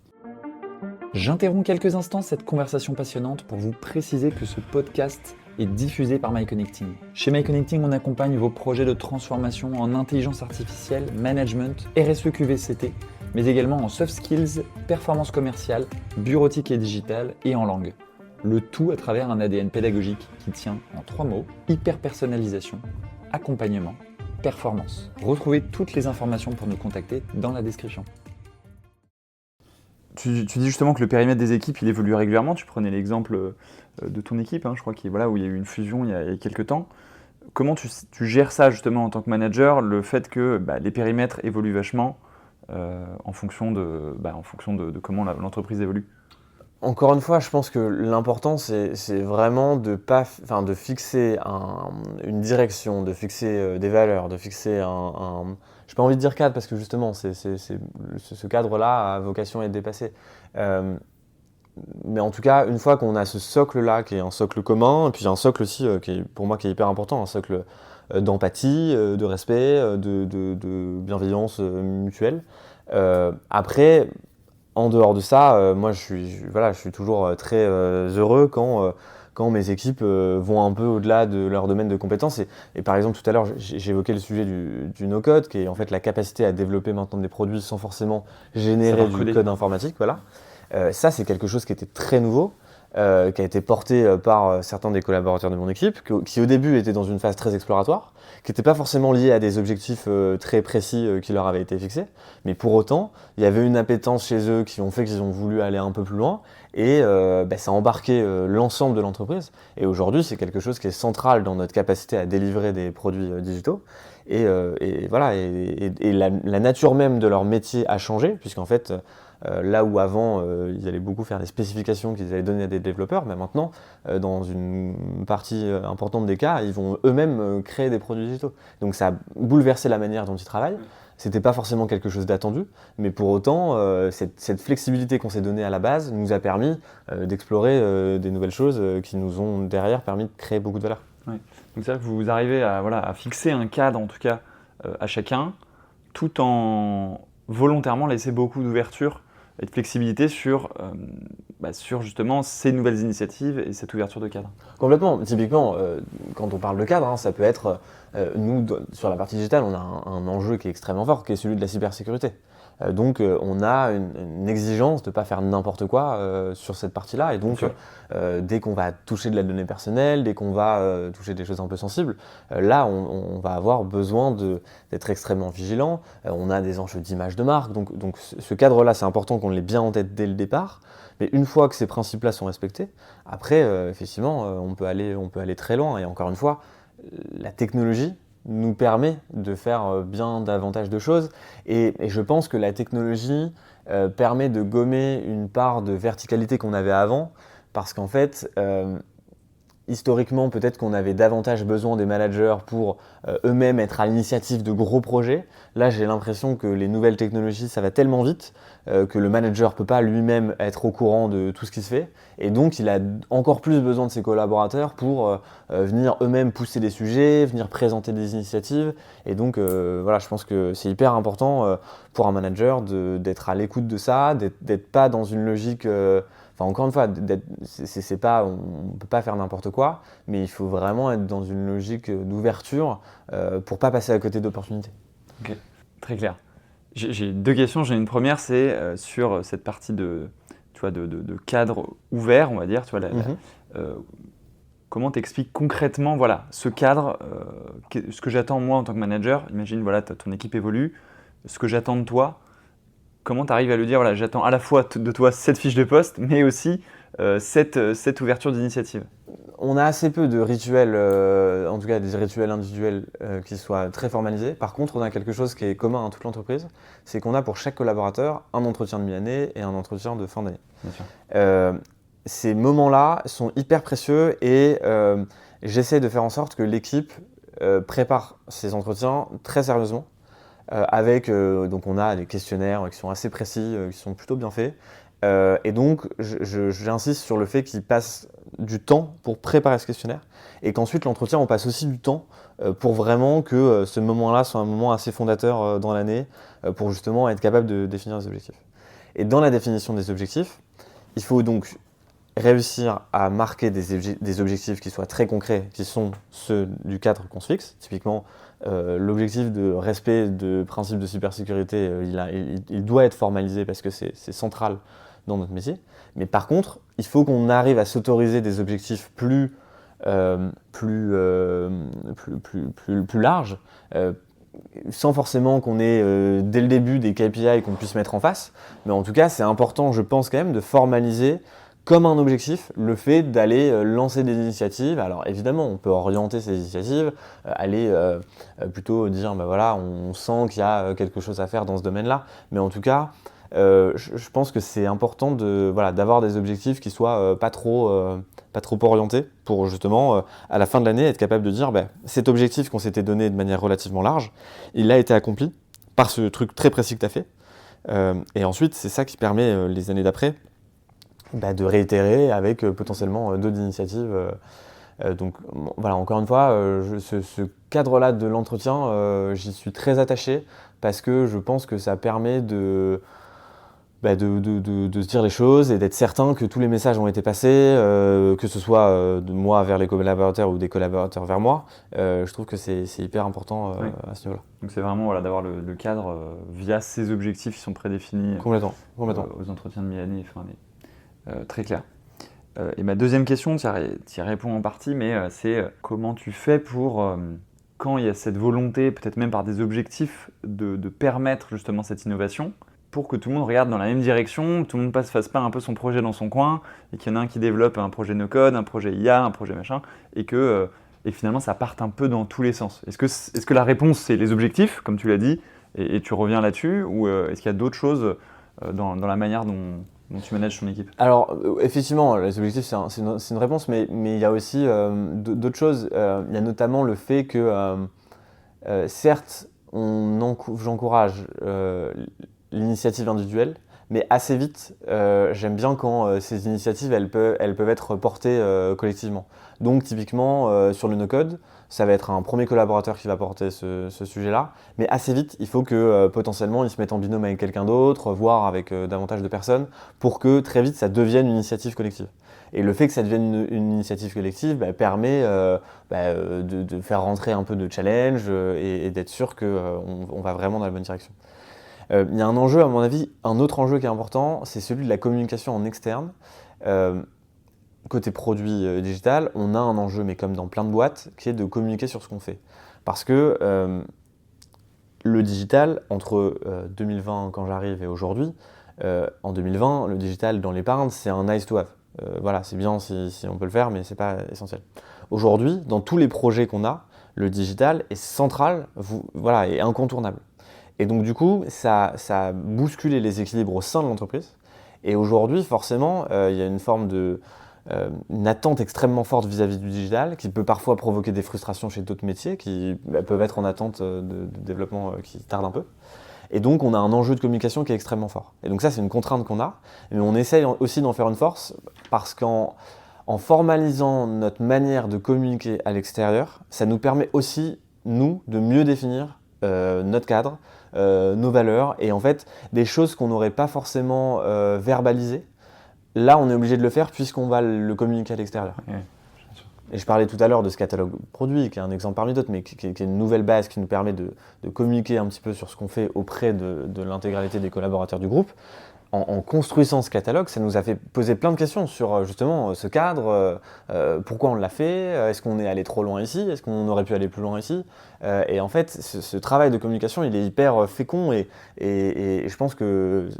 Speaker 1: J'interromps quelques instants cette conversation passionnante pour vous préciser que ce podcast est diffusé par MyConnecting. Chez MyConnecting, on accompagne vos projets de transformation en intelligence artificielle, management, RSE QVCT, mais également en soft skills, performance commerciale, bureautique et digitale et en langue. Le tout à travers un ADN pédagogique qui tient en 3 mots, hyper-personnalisation, accompagnement, performance. Retrouvez toutes les informations pour nous contacter dans la description. Tu dis justement que le périmètre des équipes, il évolue régulièrement. Tu prenais l'exemple de ton équipe, je crois où il y a eu une fusion il y a quelques temps. Comment tu gères ça justement en tant que manager, le fait que les périmètres évoluent vachement en fonction de comment l'entreprise évolue?
Speaker 2: Encore une fois, je pense que l'important, c'est vraiment de fixer une direction, de fixer des valeurs, de fixer je n'ai pas envie de dire cadre parce que justement, ce cadre-là a vocation à être dépassé. Mais en tout cas, une fois qu'on a ce socle-là, qui est un socle commun, et puis un socle aussi, pour moi, qui est hyper important, un socle d'empathie, de respect, de bienveillance mutuelle. Après, en dehors de ça, moi, je suis toujours très heureux quand mes équipes vont un peu au-delà de leur domaine de compétences. Et par exemple, tout à l'heure, j'évoquais le sujet du no-code, qui est en fait la capacité à développer maintenant des produits sans forcément générer du code informatique. Voilà. Ça, c'est quelque chose qui était très nouveau, qui a été porté par certains des collaborateurs de mon équipe, qui au début étaient dans une phase très exploratoire, qui n'étaient pas forcément liés à des objectifs très précis qui leur avaient été fixés, mais pour autant, il y avait une appétence chez eux qui ont fait qu'ils ont voulu aller un peu plus loin, et ça a embarqué l'ensemble de l'entreprise. Et aujourd'hui, c'est quelque chose qui est central dans notre capacité à délivrer des produits digitaux. Et voilà, la nature même de leur métier a changé, puisqu'en fait, là où avant, ils allaient beaucoup faire des spécifications qu'ils allaient donner à des développeurs, mais maintenant, dans une partie importante des cas, ils vont eux-mêmes créer des produits digitaux. Donc ça a bouleversé la manière dont ils travaillent. C'était pas forcément quelque chose d'attendu, mais pour autant, cette flexibilité qu'on s'est donnée à la base nous a permis d'explorer des nouvelles choses qui nous ont derrière permis de créer beaucoup de valeur.
Speaker 1: Ouais. Donc c'est-à-dire que vous arrivez à fixer un cadre, en tout cas, à chacun, tout en volontairement laisser beaucoup d'ouverture et de flexibilité sur justement ces nouvelles initiatives et cette ouverture de cadre.
Speaker 2: Complètement. Typiquement, quand on parle de cadre, ça peut être, nous, sur la partie digitale, on a un enjeu qui est extrêmement fort, qui est celui de la cybersécurité. Donc on a une exigence de ne pas faire n'importe quoi sur cette partie-là. Et donc dès qu'on va toucher de la donnée personnelle, dès qu'on va toucher des choses un peu sensibles, là on va avoir besoin d'être extrêmement vigilant. On a des enjeux d'image de marque. Donc ce cadre-là, c'est important qu'on l'ait bien en tête dès le départ. Mais une fois que ces principes-là sont respectés, après, effectivement, on peut aller très loin. Et encore une fois, la technologie nous permet de faire bien davantage de choses. Et je pense que la technologie permet de gommer une part de verticalité qu'on avait avant, parce qu'en fait, historiquement, peut-être qu'on avait davantage besoin des managers pour eux-mêmes être à l'initiative de gros projets. Là, j'ai l'impression que les nouvelles technologies, ça va tellement vite que le manager ne peut pas lui-même être au courant de tout ce qui se fait. Et donc, il a encore plus besoin de ses collaborateurs pour venir eux-mêmes pousser des sujets, venir présenter des initiatives. Et donc, voilà, je pense que c'est hyper important pour un manager d'être à l'écoute de ça, d'être pas dans une logique... encore une fois, on ne peut pas faire n'importe quoi, mais il faut vraiment être dans une logique d'ouverture pour ne pas passer à côté d'opportunités.
Speaker 1: Ok, très clair. J'ai deux questions. J'ai une première, c'est sur cette partie de cadre ouvert, on va dire. Comment t'expliques concrètement ce cadre, ce que j'attends moi en tant que manager. Imagine, ton équipe évolue, ce que j'attends de toi. Comment tu arrives à le dire, j'attends à la fois de toi cette fiche de poste, mais aussi cette ouverture d'initiative?
Speaker 2: On a assez peu de rituels, en tout cas des rituels individuels qui soient très formalisés. Par contre, on a quelque chose qui est commun à toute l'entreprise, c'est qu'on a pour chaque collaborateur un entretien de mi-année et un entretien de fin d'année.
Speaker 1: Bien sûr.
Speaker 2: Ces moments-là sont hyper précieux et j'essaie de faire en sorte que l'équipe prépare ces entretiens très sérieusement. Donc on a des questionnaires qui sont assez précis, qui sont plutôt bien faits. Et donc j'insiste sur le fait qu'ils passent du temps pour préparer ce questionnaire et qu'ensuite l'entretien, on passe aussi du temps pour vraiment que ce moment-là soit un moment assez fondateur dans l'année pour justement être capable de définir des objectifs. Et dans la définition des objectifs, il faut donc réussir à marquer des objectifs qui soient très concrets, qui sont ceux du cadre qu'on se fixe. Typiquement, l'objectif de respect de principes de cybersécurité, il doit être formalisé parce que c'est central dans notre métier. Mais par contre, il faut qu'on arrive à s'autoriser des objectifs plus larges, sans forcément qu'on ait dès le début des KPI qu'on puisse mettre en face. Mais en tout cas, c'est important, je pense quand même, de formaliser comme un objectif le fait d'aller lancer des initiatives. Alors évidemment, on peut orienter ces initiatives, aller plutôt dire on sent qu'il y a quelque chose à faire dans ce domaine-là. Mais en tout cas, je pense que c'est important d'avoir des objectifs qui soient pas trop orientés pour justement à la fin de l'année être capable de dire cet objectif qu'on s'était donné de manière relativement large, il a été accompli par ce truc très précis que tu as fait. Et ensuite, c'est ça qui permet les années d'après de réitérer avec potentiellement d'autres initiatives. Donc voilà, encore une fois, ce cadre-là de l'entretien, j'y suis très attaché parce que je pense que ça permet de se dire les choses et d'être certain que tous les messages ont été passés, que ce soit de moi vers les collaborateurs ou des collaborateurs vers moi. Je trouve que c'est hyper important
Speaker 1: Oui.
Speaker 2: à ce niveau-là.
Speaker 1: Donc c'est vraiment d'avoir le cadre via ces objectifs qui sont prédéfinis
Speaker 2: Complètement.
Speaker 1: aux entretiens de mi-année et fin d'année. Très clair. Et ma deuxième question, tu y réponds en partie, mais c'est comment tu fais pour, quand il y a cette volonté, peut-être même par des objectifs, de permettre justement cette innovation, pour que tout le monde regarde dans la même direction, tout le monde fasse pas un peu son projet dans son coin, et qu'il y en a un qui développe un projet no-code, un projet IA, un projet machin, et que finalement ça parte un peu dans tous les sens. Est-ce que la réponse c'est les objectifs, comme tu l'as dit, et tu reviens là-dessus, ou est-ce qu'il y a d'autres choses dans la manière dont tu manages ton équipe?
Speaker 2: Alors, effectivement, les objectifs, c'est une réponse, mais il y a aussi d'autres choses. Il y a notamment le fait que, certes, j'encourage l'initiative individuelle, mais assez vite, j'aime bien quand ces initiatives, elles peuvent être portées collectivement. Donc, typiquement, sur le no-code, ça va être un premier collaborateur qui va porter ce sujet-là, mais assez vite, il faut que potentiellement, ils se mettent en binôme avec quelqu'un d'autre, voire avec davantage de personnes, pour que très vite, ça devienne une initiative collective. Et le fait que ça devienne une initiative collective permet de faire rentrer un peu de challenge et d'être sûr qu'on va vraiment dans la bonne direction. Il y a un enjeu, à mon avis, un autre enjeu qui est important, c'est celui de la communication en externe. Côté produit digital, on a un enjeu, mais comme dans plein de boîtes, qui est de communiquer sur ce qu'on fait. Parce que le digital, entre 2020 quand j'arrive et aujourd'hui, en 2020, le digital dans l'épargne, c'est un nice to have. Voilà, c'est bien si on peut le faire, mais c'est pas essentiel. Aujourd'hui, dans tous les projets qu'on a, le digital est central, et incontournable. Et donc du coup, ça a bousculé les équilibres au sein de l'entreprise. Et aujourd'hui, forcément, il y a une forme une attente extrêmement forte vis-à-vis du digital, qui peut parfois provoquer des frustrations chez d'autres métiers, qui peuvent être en attente de développement qui tarde un peu. Et donc, on a un enjeu de communication qui est extrêmement fort. Et donc ça, c'est une contrainte qu'on a, mais on essaye aussi d'en faire une force, parce qu'en formalisant notre manière de communiquer à l'extérieur, ça nous permet aussi, nous, de mieux définir notre cadre, nos valeurs, et en fait, des choses qu'on n'aurait pas forcément verbalisées. Là, on est obligé de le faire puisqu'on va le communiquer à l'extérieur.
Speaker 1: Ouais,
Speaker 2: et je parlais tout à l'heure de ce catalogue produit, qui est un exemple parmi d'autres, mais qui est une nouvelle base qui nous permet de communiquer un petit peu sur ce qu'on fait auprès de l'intégralité des collaborateurs du groupe. En construisant ce catalogue, ça nous a fait poser plein de questions sur justement ce cadre, pourquoi on l'a fait, est-ce qu'on est allé trop loin ici, est-ce qu'on aurait pu aller plus loin ici. Et en fait, ce travail de communication, il est hyper fécond et je pense que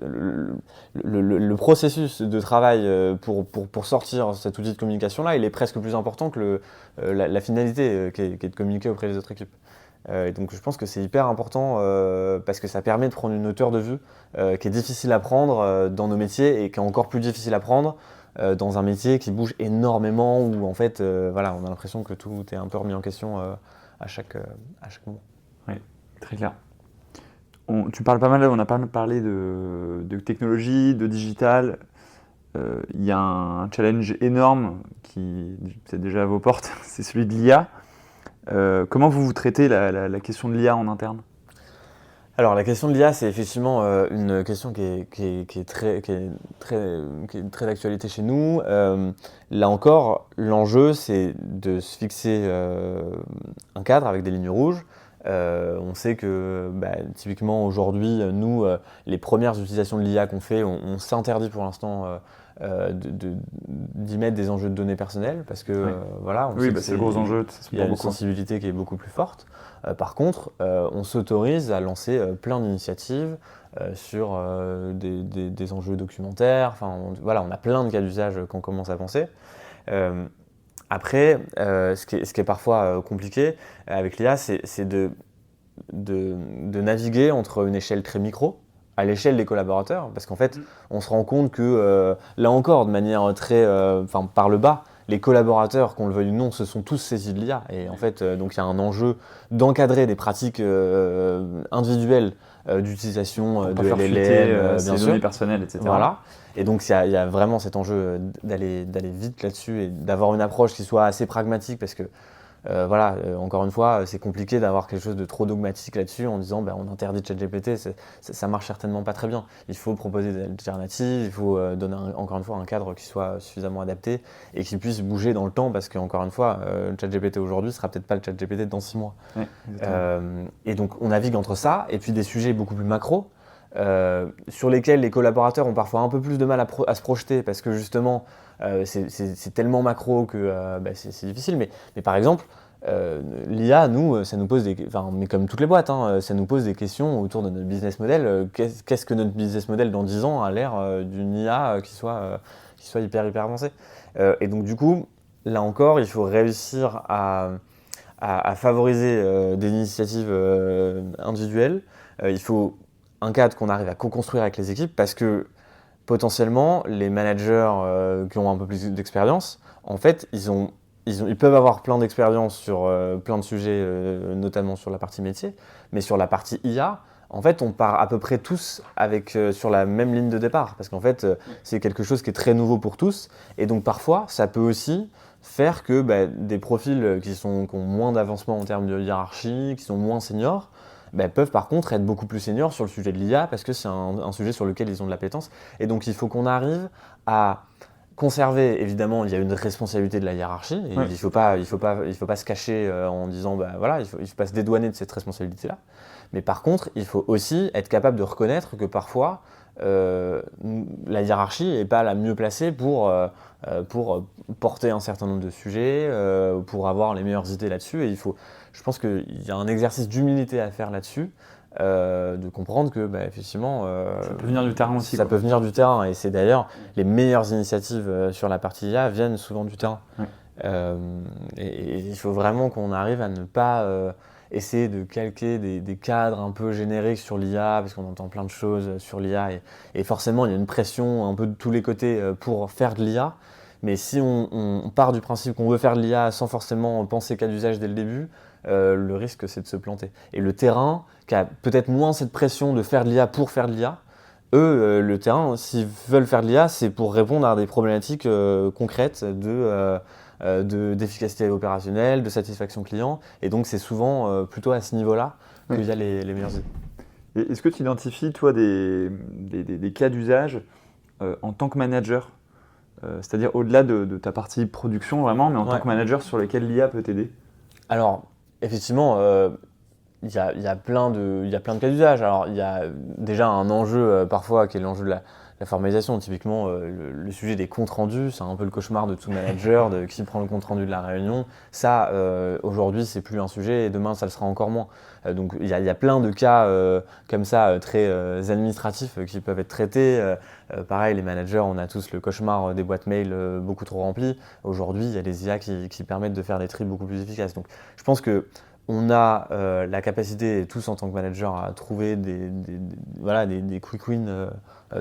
Speaker 2: le processus de travail pour sortir cet outil de communication-là, il est presque plus important que la finalité qui est de communiquer auprès des autres équipes. Et donc je pense que c'est hyper important parce que ça permet de prendre une hauteur de vue qui est difficile à prendre dans nos métiers et qui est encore plus difficile à prendre dans un métier qui bouge énormément où en fait on a l'impression que tout est un peu remis en question à chaque moment.
Speaker 1: Oui, très clair. Tu parles pas mal, on a pas mal parlé de technologie, de digital. Il y a un challenge énorme qui est déjà à vos portes, c'est celui de l'IA. Comment vous traitez la question de l'IA en interne?
Speaker 2: Alors la question de l'IA, c'est effectivement une question qui est très d'actualité chez nous. Là encore, l'enjeu, c'est de se fixer un cadre avec des lignes rouges. On sait que typiquement aujourd'hui, nous, les premières utilisations de l'IA qu'on fait, on s'interdit pour l'instant d'y mettre des enjeux de données personnelles parce que on sait que
Speaker 1: c'est le gros enjeu.
Speaker 2: Il y a une sensibilité qui est beaucoup plus forte. Par contre, on s'autorise à lancer plein d'initiatives sur des enjeux documentaires. Enfin, on a plein de cas d'usage qu'on commence à penser. Après, ce qui est parfois compliqué avec l'IA, c'est de naviguer entre une échelle très micro, à l'échelle des collaborateurs, parce qu'en fait, on se rend compte que, là encore, de manière très par le bas, les collaborateurs, qu'on le veuille ou non, se sont tous saisis de l'IA. Et en fait, donc il y a un enjeu d'encadrer des pratiques individuelles d'utilisation de LLM,
Speaker 1: bien sûr, données personnelles, etc.
Speaker 2: Voilà. Et donc il y a vraiment cet enjeu d'aller vite là-dessus et d'avoir une approche qui soit assez pragmatique parce que encore une fois, c'est compliqué d'avoir quelque chose de trop dogmatique là-dessus en disant on interdit ChatGPT, ça marche certainement pas très bien. Il faut proposer des alternatives, il faut donner encore une fois un cadre qui soit suffisamment adapté et qui puisse bouger dans le temps parce qu'encore une fois, ChatGPT aujourd'hui sera peut-être pas le ChatGPT dans 6 mois.
Speaker 1: Ouais,
Speaker 2: et donc on navigue entre ça et puis des sujets beaucoup plus macro sur lesquels les collaborateurs ont parfois un peu plus de mal à se projeter parce que justement c'est tellement macro que c'est difficile. Mais par exemple, l'IA, nous, ça nous pose mais comme toutes les boîtes, ça nous pose des questions autour de notre business model. Qu'est-ce que notre business model dans 10 ans à l'ère d'une IA qui soit hyper avancée. Et donc du coup, là encore, il faut réussir à favoriser des initiatives individuelles. Il faut un cadre qu'on arrive à co-construire avec les équipes parce que potentiellement, les managers qui ont un peu plus d'expérience, en fait, ils peuvent avoir plein d'expérience sur plein de sujets, notamment sur la partie métier, mais sur la partie IA, en fait, on part à peu près tous sur la même ligne de départ, parce qu'en fait, c'est quelque chose qui est très nouveau pour tous, et donc parfois, ça peut aussi faire que des profils qui ont moins d'avancement en termes de hiérarchie, qui sont moins seniors, peuvent par contre être beaucoup plus seniors sur le sujet de l'IA parce que c'est un sujet sur lequel ils ont de l'appétence. Et donc il faut qu'on arrive à conserver, évidemment, il y a une responsabilité de la hiérarchie. Et il faut pas se cacher en disant il faut pas se dédouaner de cette responsabilité-là. Mais par contre, il faut aussi être capable de reconnaître que parfois la hiérarchie n'est pas la mieux placée pour porter un certain nombre de sujets, pour avoir les meilleures idées là-dessus. Et je pense qu'il y a un exercice d'humilité à faire là-dessus, de comprendre que effectivement,
Speaker 1: ça peut venir du terrain aussi.
Speaker 2: Ça peut venir du terrain, et c'est d'ailleurs les meilleures initiatives sur la partie IA viennent souvent du terrain. Ouais. Et il faut vraiment qu'on arrive à ne pas essayer de calquer des cadres un peu génériques sur l'IA, parce qu'on entend plein de choses sur l'IA, et forcément il y a une pression un peu de tous les côtés pour faire de l'IA. Mais si on part du principe qu'on veut faire de l'IA sans forcément penser cas d'usage dès le début, le risque c'est de se planter. Et le terrain, qui a peut-être moins cette pression de faire de l'IA pour faire de l'IA, eux, le terrain, s'ils veulent faire de l'IA, c'est pour répondre à des problématiques concrètes d'efficacité opérationnelle, de satisfaction client. Et donc c'est souvent plutôt à ce niveau-là qu'il y a les meilleures idées.
Speaker 1: Et est-ce que tu identifies, toi, des cas d'usage en tant que manager, c'est-à-dire au-delà de ta partie production vraiment, mais en tant que manager sur lesquels l'IA peut t'aider?
Speaker 2: Alors, effectivement, il y a plein de cas d'usage. Alors, il y a déjà un enjeu parfois qui est l'enjeu de la formalisation. Typiquement, le sujet des comptes rendus, c'est un peu le cauchemar de tout manager, de qui prend le compte rendu de la réunion. Ça, aujourd'hui, c'est plus un sujet et demain, ça le sera encore moins. Donc, il y a plein de cas comme ça, très administratifs qui peuvent être traités. Pareil, les managers, on a tous le cauchemar des boîtes mail beaucoup trop remplies. Aujourd'hui, il y a des IA qui permettent de faire des tris beaucoup plus efficaces. Donc, je pense que on a la capacité, tous en tant que manager, à trouver des quick wins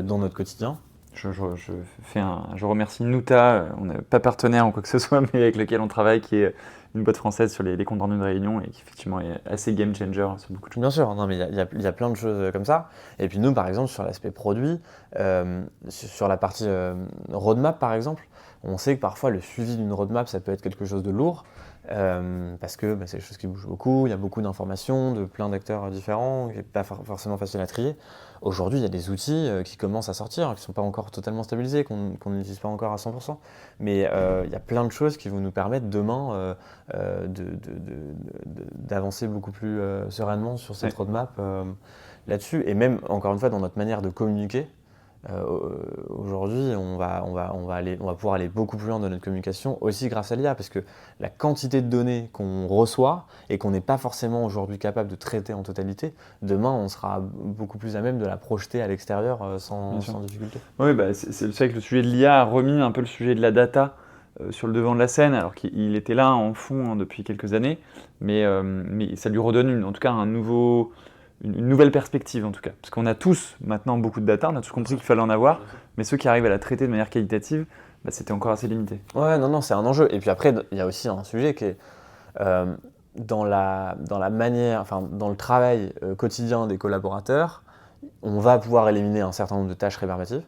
Speaker 2: dans notre quotidien.
Speaker 1: Je remercie Nuta, on n'est pas partenaire en quoi que ce soit, mais avec lequel on travaille, qui est une boîte française sur les comptes rendus de réunion et qui effectivement est assez game changer sur beaucoup de choses.
Speaker 2: Bien sûr, non, mais il y a plein de choses comme ça. Et puis nous, par exemple, sur l'aspect produit, sur la partie roadmap, par exemple, on sait que parfois le suivi d'une roadmap, ça peut être quelque chose de lourd. Parce que c'est des choses qui bougent beaucoup, il y a beaucoup d'informations de plein d'acteurs différents, qui n'est pas forcément facile à trier. Aujourd'hui, il y a des outils qui commencent à sortir, qui ne sont pas encore totalement stabilisés, qu'on n'utilise pas encore à 100%. Mais il y a plein de choses qui vont nous permettre demain d'avancer beaucoup plus sereinement sur cette roadmap là-dessus. Et même, encore une fois, dans notre manière de communiquer, aujourd'hui, on va pouvoir aller beaucoup plus loin dans notre communication aussi grâce à l'IA, parce que la quantité de données qu'on reçoit et qu'on n'est pas forcément aujourd'hui capable de traiter en totalité, demain on sera beaucoup plus à même de la projeter à l'extérieur sans difficulté.
Speaker 1: Oui, c'est vrai que le sujet de l'IA a remis un peu le sujet de la data sur le devant de la scène, alors qu'il était là en fond depuis quelques années, mais ça lui redonne en tout cas une nouvelle perspective en tout cas, parce qu'on a tous maintenant beaucoup de data, on a tous compris qu'il fallait en avoir, mais ceux qui arrivent à la traiter de manière qualitative, c'était encore assez limité.
Speaker 2: Ouais, non, c'est un enjeu. Et puis après, il y a aussi un sujet qui est dans la manière, enfin dans le travail quotidien des collaborateurs, on va pouvoir éliminer un certain nombre de tâches répétitives.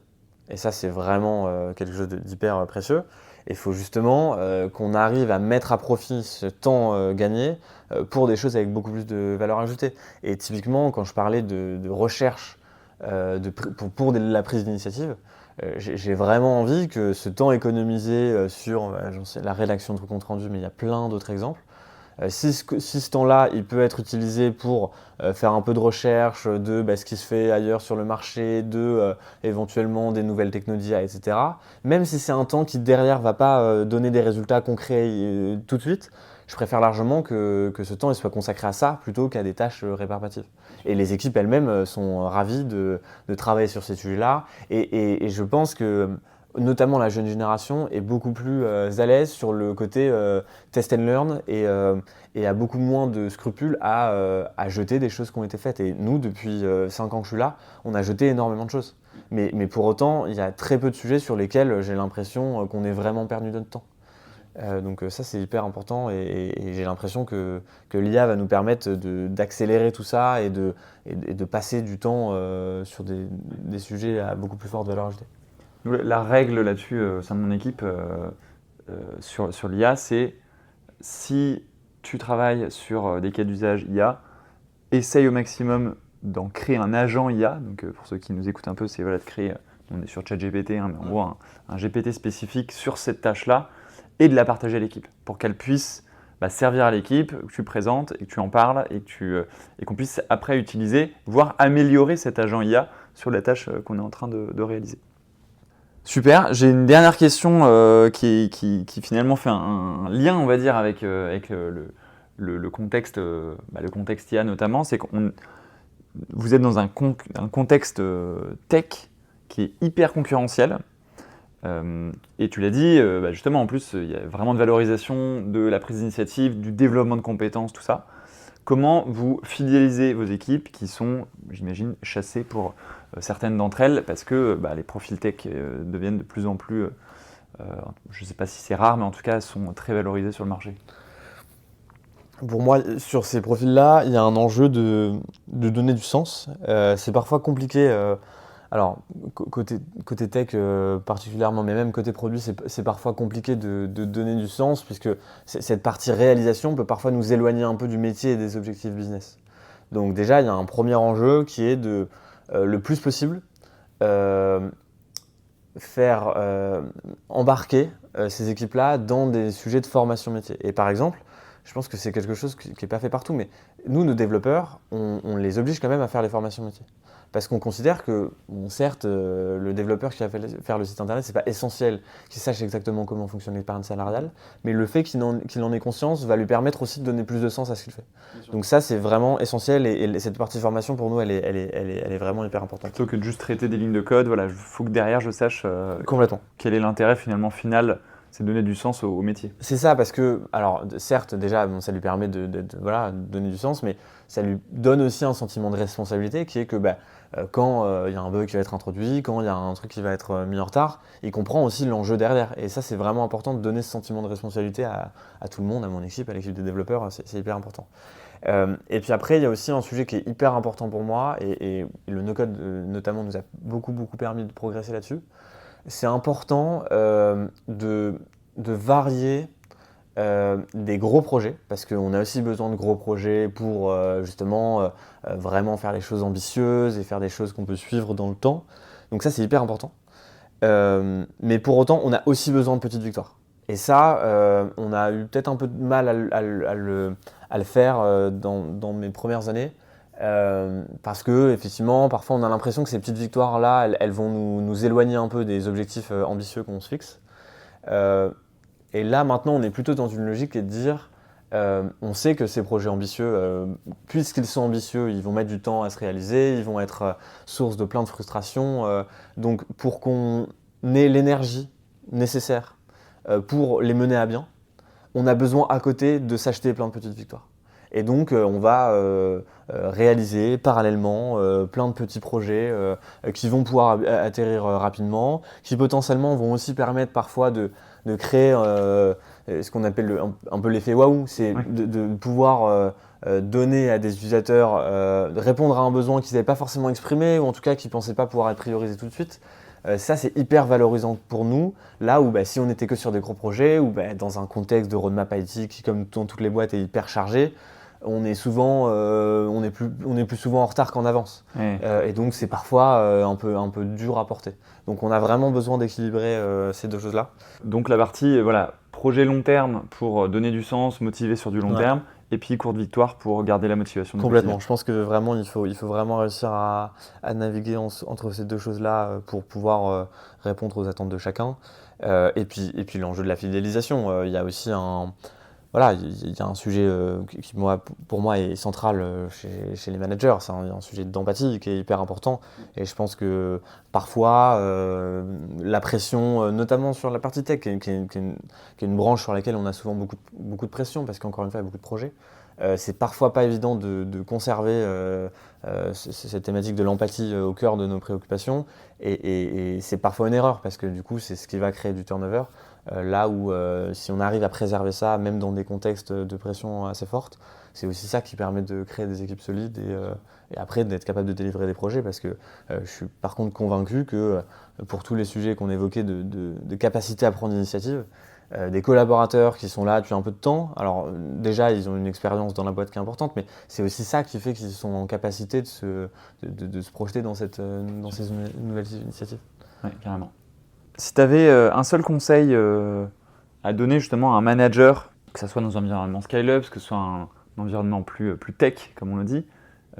Speaker 2: Et ça, c'est vraiment quelque chose d'hyper précieux. Il faut justement qu'on arrive à mettre à profit ce temps gagné pour des choses avec beaucoup plus de valeur ajoutée. Et typiquement, quand je parlais de recherche pour de la prise d'initiative, j'ai vraiment envie que ce temps économisé sur j'en sais, la rédaction de compte rendu, mais il y a plein d'autres exemples. Si ce temps-là, il peut être utilisé pour faire un peu de recherche de ce qui se fait ailleurs sur le marché, de éventuellement des nouvelles technologies, etc. Même si c'est un temps qui derrière ne va pas donner des résultats concrets tout de suite, je préfère largement que ce temps il soit consacré à ça plutôt qu'à des tâches réparbatives. Et les équipes elles-mêmes sont ravies de travailler sur ces sujets-là. Et je pense que notamment la jeune génération est beaucoup plus à l'aise sur le côté test and learn et a beaucoup moins de scrupules à jeter des choses qui ont été faites. Et nous, depuis 5 ans que je suis là, on a jeté énormément de choses. Mais pour autant, il y a très peu de sujets sur lesquels j'ai l'impression qu'on ait vraiment perdu notre temps. Donc ça, c'est hyper important et j'ai l'impression que l'IA va nous permettre d'accélérer tout ça et de passer du temps sur des sujets à beaucoup plus forte valeur ajoutée.
Speaker 1: La règle là-dessus au sein de mon équipe sur l'IA, c'est si tu travailles sur des cas d'usage IA, essaye au maximum d'en créer un agent IA. Donc pour ceux qui nous écoutent un peu, c'est de créer, on est sur ChatGPT, mais en gros un GPT spécifique sur cette tâche-là et de la partager à l'équipe pour qu'elle puisse servir à l'équipe, que tu présentes et que tu en parles et qu'on puisse après utiliser, voire améliorer cet agent IA sur la tâche qu'on est en train de réaliser. Super, j'ai une dernière question qui finalement fait un lien, on va dire, avec le contexte, le contexte IA notamment. C'est que vous êtes dans un contexte tech qui est hyper concurrentiel. Et tu l'as dit, justement, en plus, il y a vraiment de valorisation de la prise d'initiative, du développement de compétences, tout ça. Comment vous fidélisez vos équipes qui sont, j'imagine, chassées pour certaines d'entre elles parce que les profils tech deviennent de plus en plus, je ne sais pas si c'est rare, mais en tout cas, sont très valorisés sur le marché.
Speaker 2: Pour moi, sur ces profils-là, il y a un enjeu de donner du sens. C'est parfois compliqué. Alors, côté tech particulièrement, mais même côté produit, c'est parfois compliqué de donner du sens puisque cette partie réalisation peut parfois nous éloigner un peu du métier et des objectifs business. Donc déjà, il y a un premier enjeu qui est de, le plus possible, faire embarquer ces équipes-là dans des sujets de formation métier. Et par exemple, je pense que c'est quelque chose qui n'est pas fait partout, mais nous, nos développeurs, on les oblige quand même à faire les formations métiers. Parce qu'on considère que, certes, le développeur qui va faire le site internet, c'est pas essentiel qu'il sache exactement comment fonctionne l'épargne salariale, mais le fait qu'il en ait conscience va lui permettre aussi de donner plus de sens à ce qu'il fait. Donc ça, c'est vraiment essentiel et cette partie de formation, pour nous, elle est vraiment hyper importante.
Speaker 1: Plutôt que de juste traiter des lignes de code, il faut que derrière, je sache
Speaker 2: complètement
Speaker 1: quel est l'intérêt finalement final. C'est donner du sens au métier.
Speaker 2: C'est ça, parce que, alors certes, déjà, ça lui permet de donner du sens, mais ça lui donne aussi un sentiment de responsabilité qui est que quand il y a un bug qui va être introduit, quand il y a un truc qui va être mis en retard, il comprend aussi l'enjeu derrière. Et ça, c'est vraiment important de donner ce sentiment de responsabilité à tout le monde, à mon équipe, à l'équipe des développeurs, c'est hyper important. Et puis après, il y a aussi un sujet qui est hyper important pour moi, et le no-code notamment nous a beaucoup permis de progresser là-dessus. C'est important de varier des gros projets, parce qu'on a aussi besoin de gros projets pour justement vraiment faire les choses ambitieuses et faire des choses qu'on peut suivre dans le temps. Donc ça, c'est hyper important. Mais pour autant, on a aussi besoin de petites victoires. Et ça, on a eu peut-être un peu de mal à le faire dans mes premières années. Parce que effectivement, parfois on a l'impression que ces petites victoires-là, elles vont nous éloigner un peu des objectifs ambitieux qu'on se fixe. Et là, maintenant, on est plutôt dans une logique qui est de dire, on sait que ces projets ambitieux, puisqu'ils sont ambitieux, ils vont mettre du temps à se réaliser, ils vont être source de plein de frustrations. Donc, pour qu'on ait l'énergie nécessaire pour les mener à bien, on a besoin à côté de s'acheter plein de petites victoires. Et donc, on va réaliser parallèlement plein de petits projets qui vont pouvoir atterrir rapidement, qui potentiellement vont aussi permettre parfois de créer ce qu'on appelle un peu l'effet waouh, c'est de pouvoir donner à des utilisateurs, de répondre à un besoin qu'ils n'avaient pas forcément exprimé, ou en tout cas qu'ils ne pensaient pas pouvoir être priorisé tout de suite. Ça, c'est hyper valorisant pour nous, là où si on n'était que sur des gros projets, ou dans un contexte de roadmap IT qui, comme dans toutes les boîtes, est hyper chargé, on est plus souvent en retard qu'en avance.
Speaker 1: Ouais.
Speaker 2: Et donc, c'est parfois un peu dur à porter. Donc, on a vraiment besoin d'équilibrer ces deux choses-là.
Speaker 1: Donc la partie projet long terme pour donner du sens, motiver sur du long terme, et puis courte victoire pour garder la motivation.
Speaker 2: Complètement. Je pense que vraiment, il faut vraiment réussir à naviguer entre ces deux choses-là pour pouvoir répondre aux attentes de chacun. Et puis l'enjeu de la fidélisation. Il y a aussi il y a un sujet qui pour moi est central chez les managers. C'est un sujet d'empathie qui est hyper important. Et je pense que parfois, la pression, notamment sur la partie tech, qui est une branche sur laquelle on a souvent beaucoup de pression, parce qu'encore une fois, il y a beaucoup de projets. C'est parfois pas évident de conserver cette thématique de l'empathie au cœur de nos préoccupations. Et c'est parfois une erreur, parce que du coup, c'est ce qui va créer du turnover. Là où si on arrive à préserver ça, même dans des contextes de pression assez forte, c'est aussi ça qui permet de créer des équipes solides et après d'être capable de délivrer des projets, parce que je suis par contre convaincu que pour tous les sujets qu'on évoquait de capacité à prendre l'initiative, des collaborateurs qui sont là depuis un peu de temps, alors déjà ils ont une expérience dans la boîte qui est importante, mais c'est aussi ça qui fait qu'ils sont en capacité de se projeter dans ces nouvelles initiatives.
Speaker 1: Oui, carrément. Si tu avais un seul conseil à donner justement à un manager, que ce soit dans un environnement scale-up, que ce soit un environnement plus tech, comme on le dit,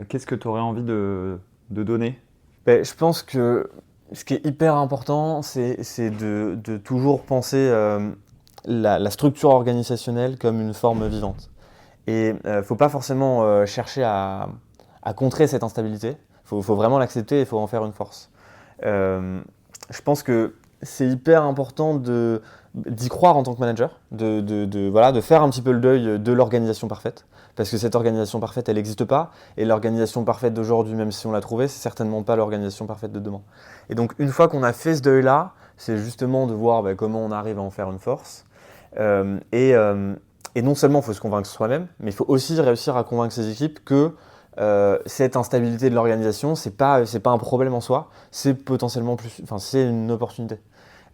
Speaker 1: qu'est-ce que tu aurais envie de donner ?
Speaker 2: Je pense que ce qui est hyper important, c'est de toujours penser la structure organisationnelle comme une forme vivante. Et il ne faut pas forcément chercher à contrer cette instabilité. Il faut vraiment l'accepter et il faut en faire une force. Je pense que c'est hyper important d'y croire en tant que manager, de faire un petit peu le deuil de l'organisation parfaite. Parce que cette organisation parfaite, elle n'existe pas. Et l'organisation parfaite d'aujourd'hui, même si on l'a trouvée, c'est certainement pas l'organisation parfaite de demain. Et donc, une fois qu'on a fait ce deuil-là, c'est justement de voir comment on arrive à en faire une force. Et non seulement il faut se convaincre soi-même, mais il faut aussi réussir à convaincre ses équipes que cette instabilité de l'organisation, c'est pas un problème en soi, c'est potentiellement c'est une opportunité.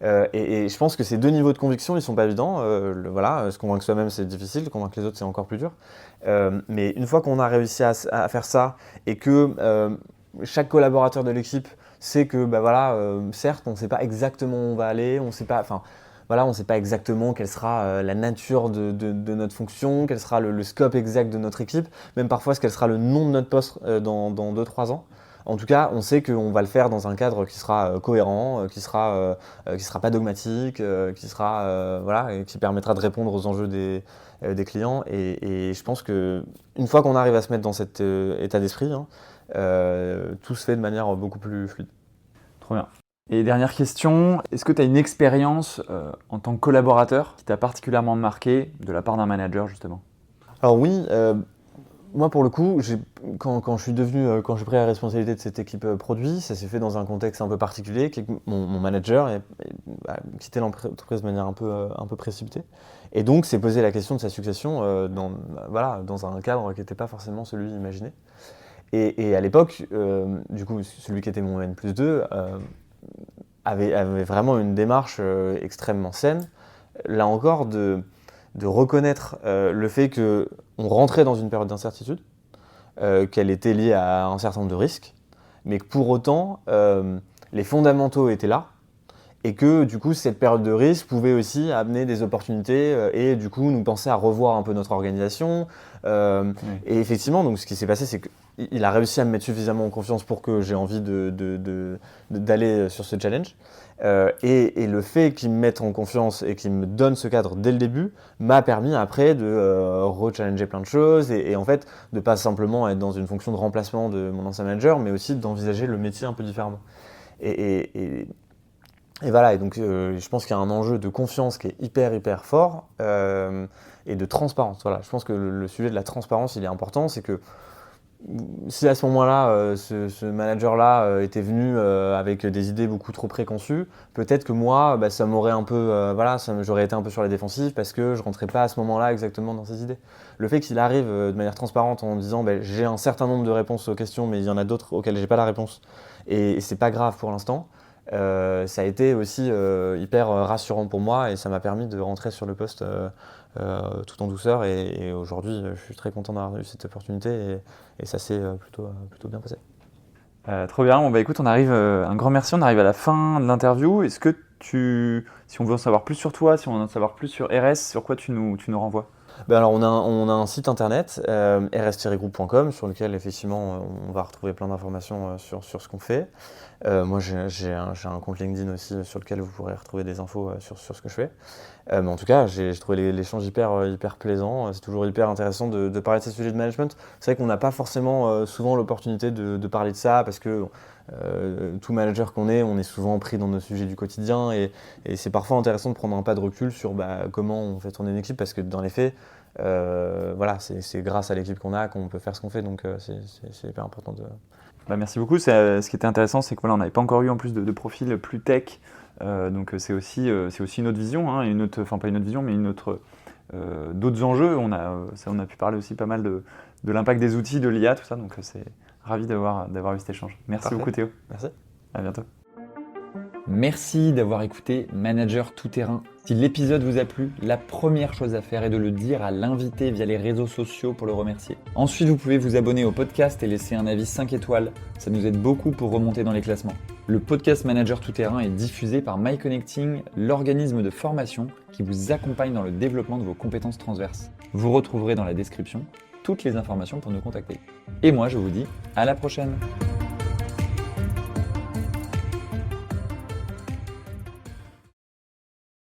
Speaker 2: Et je pense que ces deux niveaux de conviction, ils sont pas évidents. Se convaincre soi-même, c'est difficile, convaincre les autres, c'est encore plus dur. Mais une fois qu'on a réussi à faire ça et que chaque collaborateur de l'équipe sait que, certes, on ne sait pas exactement où on va aller, on ne sait pas exactement quelle sera la nature de notre fonction, quel sera le scope exact de notre équipe, même parfois quel sera le nom de notre poste dans 2-3 ans. En tout cas, on sait qu'on va le faire dans un cadre qui sera cohérent, qui sera pas dogmatique, et qui permettra de répondre aux enjeux des clients. Et je pense qu'une fois qu'on arrive à se mettre dans cet état d'esprit, tout se fait de manière beaucoup plus fluide.
Speaker 1: Trop bien. Et dernière question, est-ce que tu as une expérience en tant que collaborateur qui t'a particulièrement marqué de la part d'un manager justement ?
Speaker 2: Alors oui, moi pour le coup, quand j'ai pris la responsabilité de cette équipe produit, ça s'est fait dans un contexte un peu particulier, mon manager a quitté l'entreprise de manière un peu précipitée. Et donc s'est posé la question de sa succession dans un cadre qui n'était pas forcément celui imaginé. Et à l'époque, du coup, celui qui était mon N+2 avait vraiment une démarche extrêmement saine, là encore, de reconnaître le fait qu'on rentrait dans une période d'incertitude, qu'elle était liée à un certain nombre de risques, mais que pour autant, les fondamentaux étaient là, et que du coup, cette période de risque pouvait aussi amener des opportunités et du coup, nous penser à revoir un peu notre organisation. Et effectivement, donc, ce qui s'est passé, c'est qu'il a réussi à me mettre suffisamment en confiance pour que j'ai envie d'aller sur ce challenge. Et le fait qu'il me mette en confiance et qu'il me donne ce cadre dès le début m'a permis après de re-challenger plein de choses et en fait de pas simplement être dans une fonction de remplacement de mon ancien manager, mais aussi d'envisager le métier un peu différemment. Et voilà, et donc je pense qu'il y a un enjeu de confiance qui est hyper fort et de transparence. Voilà, je pense que le sujet de la transparence, il est important. C'est que si à ce moment-là, ce manager-là était venu avec des idées beaucoup trop préconçues, peut-être que moi, ça m'aurait un peu, j'aurais été un peu sur les défensives parce que je rentrais pas à ce moment-là exactement dans ces idées. Le fait qu'il arrive de manière transparente en disant j'ai un certain nombre de réponses aux questions, mais il y en a d'autres auxquelles j'ai pas la réponse et c'est pas grave pour l'instant. ça a été aussi hyper rassurant pour moi et ça m'a permis de rentrer sur le poste tout en douceur et aujourd'hui je suis très content d'avoir eu cette opportunité et ça s'est plutôt bien passé.
Speaker 3: Trop bien. Bon, bah écoute, un grand merci. On arrive à la fin de l'interview. Est-ce que si on veut en savoir plus sur toi, si on veut en savoir plus sur RS, sur quoi tu nous renvoies?
Speaker 2: Ben alors on a un site internet, rs-group.com, sur lequel effectivement on va retrouver plein d'informations sur ce qu'on fait. Moi j'ai un compte LinkedIn aussi sur lequel vous pourrez retrouver des infos sur ce que je fais. Mais en tout cas, j'ai trouvé l'échange hyper plaisant. C'est toujours hyper intéressant de parler de ces sujets de management. C'est vrai qu'on n'a pas forcément souvent l'opportunité de parler de ça parce que tout manager qu'on est, on est souvent pris dans nos sujets du quotidien et c'est parfois intéressant de prendre un pas de recul sur comment on fait tourner une équipe parce que dans les faits, voilà, c'est grâce à l'équipe qu'on a qu'on peut faire ce qu'on fait. Donc c'est hyper important de...
Speaker 3: Merci beaucoup. Ce qui était intéressant, c'est que voilà, on n'avait pas encore eu en plus de profil plus tech. Donc c'est aussi une autre vision, hein, pas une autre vision, mais d'autres enjeux. On a pu parler aussi pas mal de l'impact des outils, de l'IA, tout ça. Donc c'est ravi d'avoir eu cet échange. Merci
Speaker 2: Parfait.
Speaker 3: beaucoup Théo.
Speaker 2: Merci.
Speaker 3: À bientôt.
Speaker 1: Merci d'avoir écouté Manager Tout Terrain. Si l'épisode vous a plu, la première chose à faire est de le dire à l'invité via les réseaux sociaux pour le remercier. Ensuite, vous pouvez vous abonner au podcast et laisser un avis 5 étoiles. Ça nous aide beaucoup pour remonter dans les classements. Le podcast Manager Tout Terrain est diffusé par MyConnecting, l'organisme de formation qui vous accompagne dans le développement de vos compétences transverses. Vous retrouverez dans la description toutes les informations pour nous contacter. Et moi, je vous dis à la prochaine.